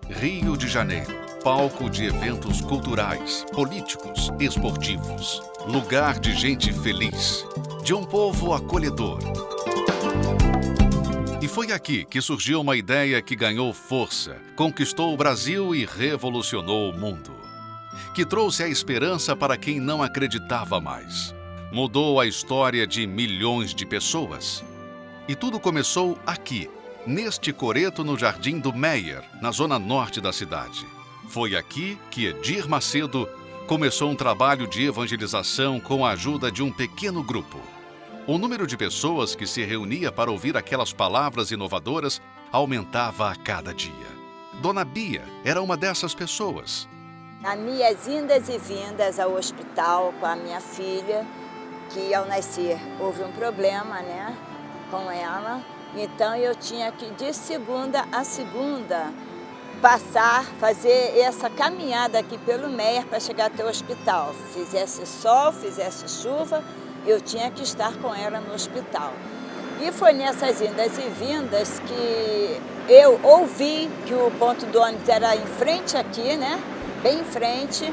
Rio de Janeiro, palco de eventos culturais, políticos, esportivos. Lugar de gente feliz, de um povo acolhedor. E foi aqui que surgiu uma ideia que ganhou força, conquistou o Brasil e revolucionou o mundo. Que trouxe a esperança para quem não acreditava mais. Mudou a história de milhões de pessoas. E tudo começou aqui, neste coreto no Jardim do Meier, na zona norte da cidade. Foi aqui que Edir Macedo começou um trabalho de evangelização com a ajuda de um pequeno grupo. O número de pessoas que se reunia para ouvir aquelas palavras inovadoras aumentava a cada dia. Dona Bia era uma dessas pessoas. As minhas indas e vindas ao hospital com a minha filha, que ao nascer houve um problema, né, com ela. Então eu tinha que, de segunda a segunda, fazer essa caminhada aqui pelo Meier para chegar até o hospital. Fizesse sol, fizesse chuva, eu tinha que estar com ela no hospital. E foi nessas indas e vindas que eu ouvi que o ponto do ônibus era em frente aqui, né? Bem em frente.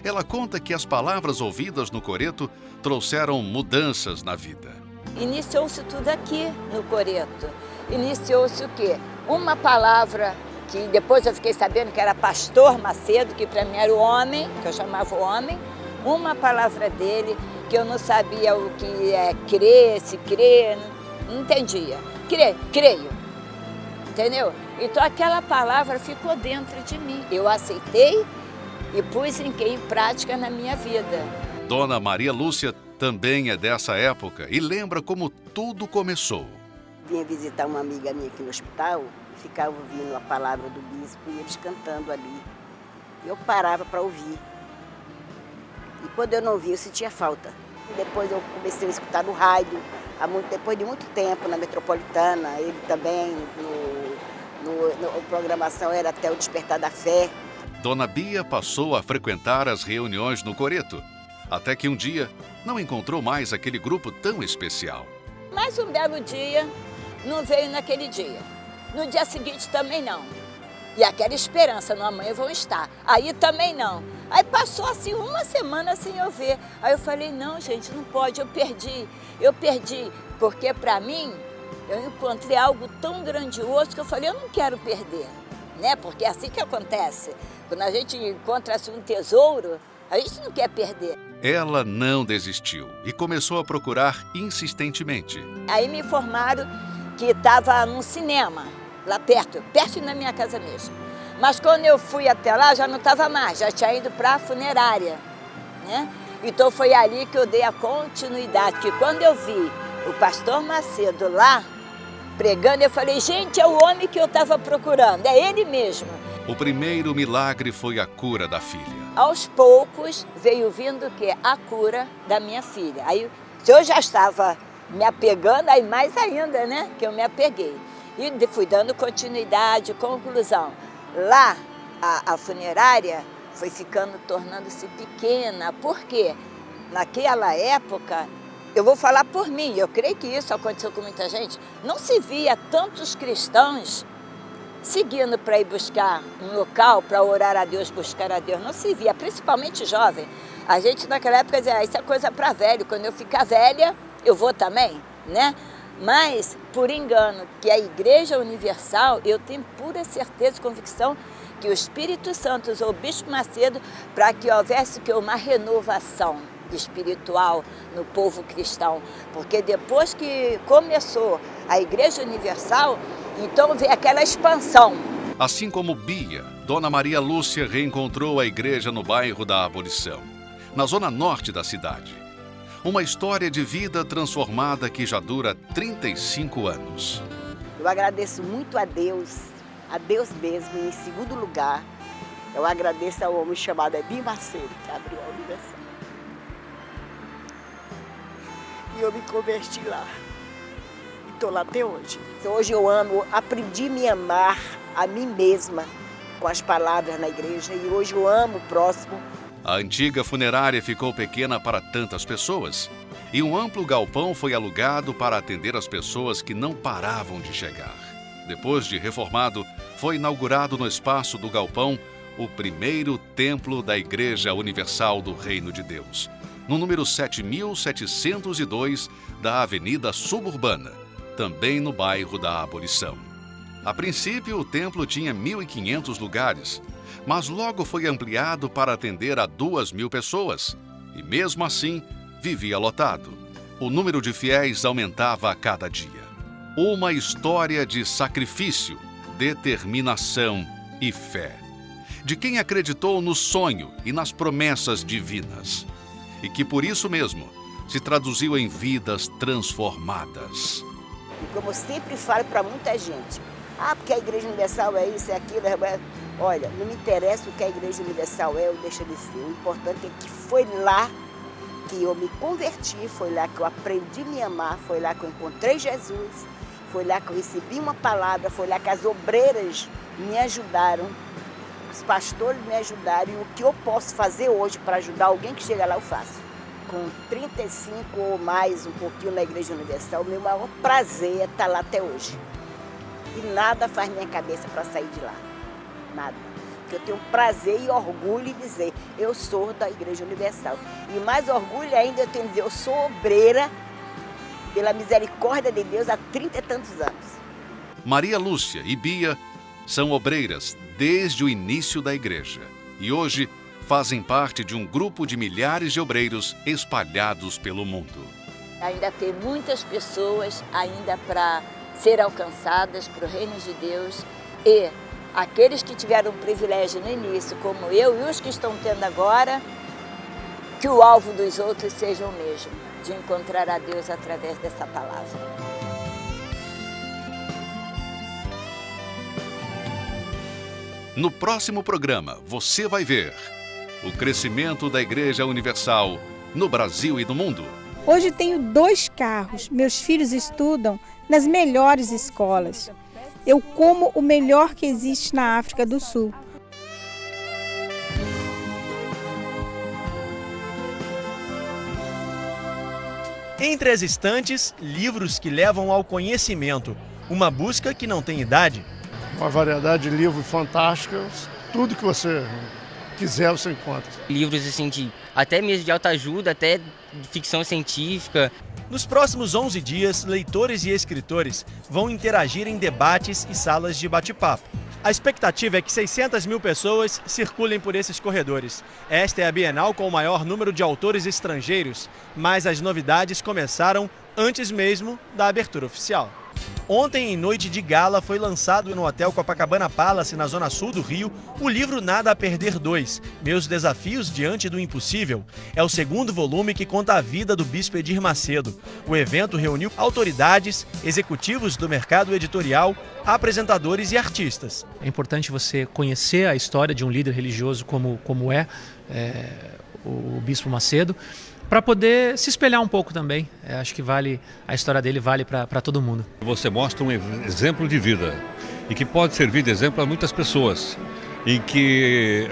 Ela conta que as palavras ouvidas no coreto trouxeram mudanças na vida. Iniciou-se tudo aqui no coreto. Iniciou-se o quê? Uma palavra que depois eu fiquei sabendo que era Pastor Macedo, que para mim era o homem, que eu chamava o homem. Uma palavra dele, que eu não sabia o que é crer, se crer, não entendia. Creio, entendeu? Então aquela palavra ficou dentro de mim. Eu aceitei e pus em prática na minha vida. Dona Maria Lúcia também é dessa época e lembra como tudo começou. Vinha visitar uma amiga minha aqui no hospital e ficava ouvindo a palavra do bispo e eles cantando ali. Eu parava para ouvir. E quando eu não ouvia, eu sentia falta. E depois eu comecei a escutar no rádio, depois de muito tempo, na Metropolitana, ele também, a programação era até o Despertar da Fé. Dona Bia passou a frequentar as reuniões no coreto, até que um dia não encontrou mais aquele grupo tão especial. Mas um belo dia, não veio naquele dia. No dia seguinte também não. E aquela esperança, no amanhã vão estar. Aí também não. Aí passou assim uma semana sem eu ver. Aí eu falei, não gente, não pode, eu perdi. Porque para mim, eu encontrei algo tão grandioso que eu falei, eu não quero perder. Né? Porque é assim que acontece. Quando a gente encontra assim, um tesouro, a gente não quer perder. Ela não desistiu e começou a procurar insistentemente. Aí me informaram que estava num cinema, lá perto da minha casa mesmo. Mas quando eu fui até lá, já não estava mais, já tinha ido para a funerária, né? Então foi ali que eu dei a continuidade, que quando eu vi o pastor Macedo lá, pregando, eu falei, gente, é o homem que eu estava procurando, é ele mesmo. O primeiro milagre foi a cura da filha. Aos poucos veio vindo o quê? A cura da minha filha. Aí, se eu já estava me apegando, aí mais ainda, né? Que eu me apeguei. E fui dando continuidade, conclusão. Lá, a funerária foi tornando-se pequena. Por quê? Naquela época, eu vou falar por mim, eu creio que isso aconteceu com muita gente, não se via tantos cristãos seguindo para ir buscar um local, para orar a Deus, buscar a Deus. Não se via, principalmente jovem. A gente naquela época dizia, isso é coisa para velho, quando eu ficar velha, eu vou também, né? Mas, por engano, que a Igreja Universal, eu tenho pura certeza e convicção que o Espírito Santo usou o Bispo Macedo para que houvesse uma renovação espiritual no povo cristão. Porque depois que começou a Igreja Universal, então veio aquela expansão. Assim como Bia, Dona Maria Lúcia reencontrou a igreja no bairro da Abolição, na zona norte da cidade. Uma história de vida transformada que já dura 35 anos. Eu agradeço muito a Deus mesmo. E em segundo lugar, eu agradeço ao homem chamado Ebim Macedo, que abriu a Universal. E eu me converti lá. E estou lá até hoje. Então, hoje eu aprendi a me amar a mim mesma com as palavras na igreja. E hoje eu amo o próximo. A antiga funerária ficou pequena para tantas pessoas. E um amplo galpão foi alugado para atender as pessoas que não paravam de chegar. Depois de reformado, foi inaugurado no espaço do galpão o primeiro templo da Igreja Universal do Reino de Deus, no número 7.702 da Avenida Suburbana, também no bairro da Abolição. A princípio, o templo tinha 1.500 lugares, mas logo foi ampliado para atender a 2.000 pessoas, e mesmo assim, vivia lotado. O número de fiéis aumentava a cada dia. Uma história de sacrifício, determinação e fé. De quem acreditou no sonho e nas promessas divinas. E que por isso mesmo se traduziu em vidas transformadas. E como eu sempre falo para muita gente, porque a Igreja Universal é isso, é aquilo, olha, não me interessa o que a Igreja Universal é ou deixa de ser. O importante é que foi lá que eu me converti, foi lá que eu aprendi a me amar, foi lá que eu encontrei Jesus, Foi lá que eu recebi uma palavra, foi lá que as obreiras me ajudaram, os pastores me ajudaram, e o que eu posso fazer hoje para ajudar alguém que chega lá, eu faço. Com 35 ou mais, um pouquinho na Igreja Universal, o meu maior prazer é estar lá até hoje. E nada faz minha cabeça para sair de lá, nada. Porque eu tenho prazer e orgulho em dizer, eu sou da Igreja Universal. E mais orgulho ainda eu tenho de dizer, eu sou obreira, pela misericórdia de Deus, há 30 e tantos anos. Maria Lúcia e Bia são obreiras desde o início da igreja e hoje fazem parte de um grupo de milhares de obreiros espalhados pelo mundo. Ainda tem muitas pessoas ainda para ser alcançadas para o reino de Deus, e aqueles que tiveram o privilégio no início, como eu e os que estão tendo agora, que o alvo dos outros seja o mesmo, de encontrar a Deus através dessa palavra. No próximo programa, você vai ver o crescimento da Igreja Universal no Brasil e no mundo. Hoje tenho 2 carros, meus filhos estudam nas melhores escolas. Eu como o melhor que existe na África do Sul. Entre as estantes, livros que levam ao conhecimento. Uma busca que não tem idade. Uma variedade de livros fantásticos. Tudo que você quiser, você encontra. Livros assim, até mesmo de autoajuda, até de ficção científica. Nos próximos 11 dias, leitores e escritores vão interagir em debates e salas de bate-papo. A expectativa é que 600 mil pessoas circulem por esses corredores. Esta é a Bienal com o maior número de autores estrangeiros, mas as novidades começaram antes mesmo da abertura oficial. Ontem, em noite de gala, foi lançado no Hotel Copacabana Palace, na zona sul do Rio, o livro Nada a Perder 2, Meus Desafios Diante do Impossível. É o segundo volume que conta a vida do Bispo Edir Macedo. O evento reuniu autoridades, executivos do mercado editorial, apresentadores e artistas. É importante você conhecer a história de um líder religioso como é o Bispo Macedo, para poder se espelhar um pouco também. Acho que a história dele vale para todo mundo. Você mostra um exemplo de vida e que pode servir de exemplo a muitas pessoas, em que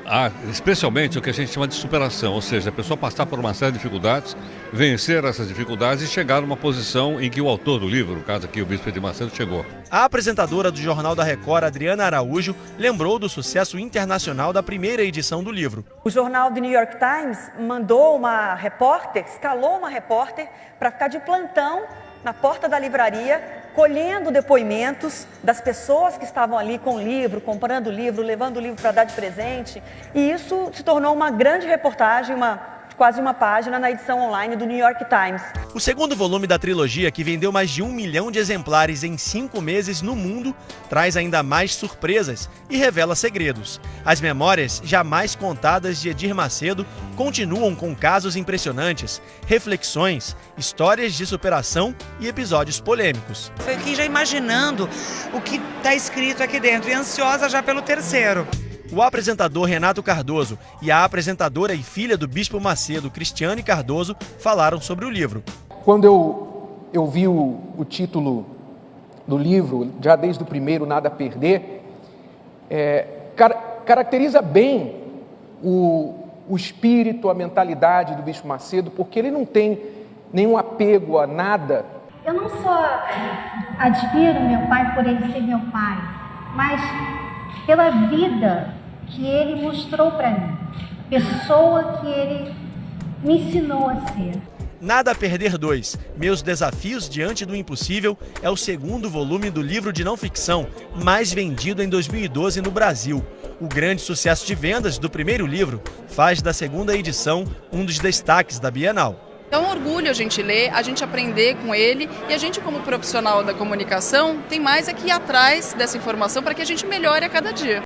há especialmente o que a gente chama de superação, ou seja, a pessoa passar por uma série de dificuldades, vencer essas dificuldades e chegar numa posição em que o autor do livro, no caso aqui o Bispo Edir Macedo, chegou. A apresentadora do Jornal da Record, Adriana Araújo, lembrou do sucesso internacional da primeira edição do livro. O jornal The New York Times mandou uma repórter, escalou uma repórter para ficar de plantão na porta da livraria, colhendo depoimentos das pessoas que estavam ali com o livro, comprando o livro, levando o livro para dar de presente. E isso se tornou uma grande reportagem, quase uma página na edição online do New York Times. O segundo volume da trilogia, que vendeu mais de 1 milhão de exemplares em 5 meses no mundo, traz ainda mais surpresas e revela segredos. As memórias jamais contadas de Edir Macedo continuam com casos impressionantes, reflexões, histórias de superação e episódios polêmicos. Foi aqui já imaginando o que está escrito aqui dentro e ansiosa já pelo terceiro. O apresentador Renato Cardoso e a apresentadora e filha do Bispo Macedo, Cristiane Cardoso, falaram sobre o livro. Quando eu vi o título do livro, já desde o primeiro, Nada a Perder, caracteriza bem o espírito, a mentalidade do Bispo Macedo, porque ele não tem nenhum apego a nada. Eu não só admiro meu pai por ele ser meu pai, mas pela vida que ele mostrou para mim, pessoa que ele me ensinou a ser. Nada a Perder 2, Meus Desafios Diante do Impossível, é o segundo volume do livro de não ficção mais vendido em 2012 no Brasil. O grande sucesso de vendas do primeiro livro faz da segunda edição um dos destaques da Bienal. É um orgulho a gente ler, a gente aprender com ele, e a gente, como profissional da comunicação, tem mais aqui atrás dessa informação para que a gente melhore a cada dia.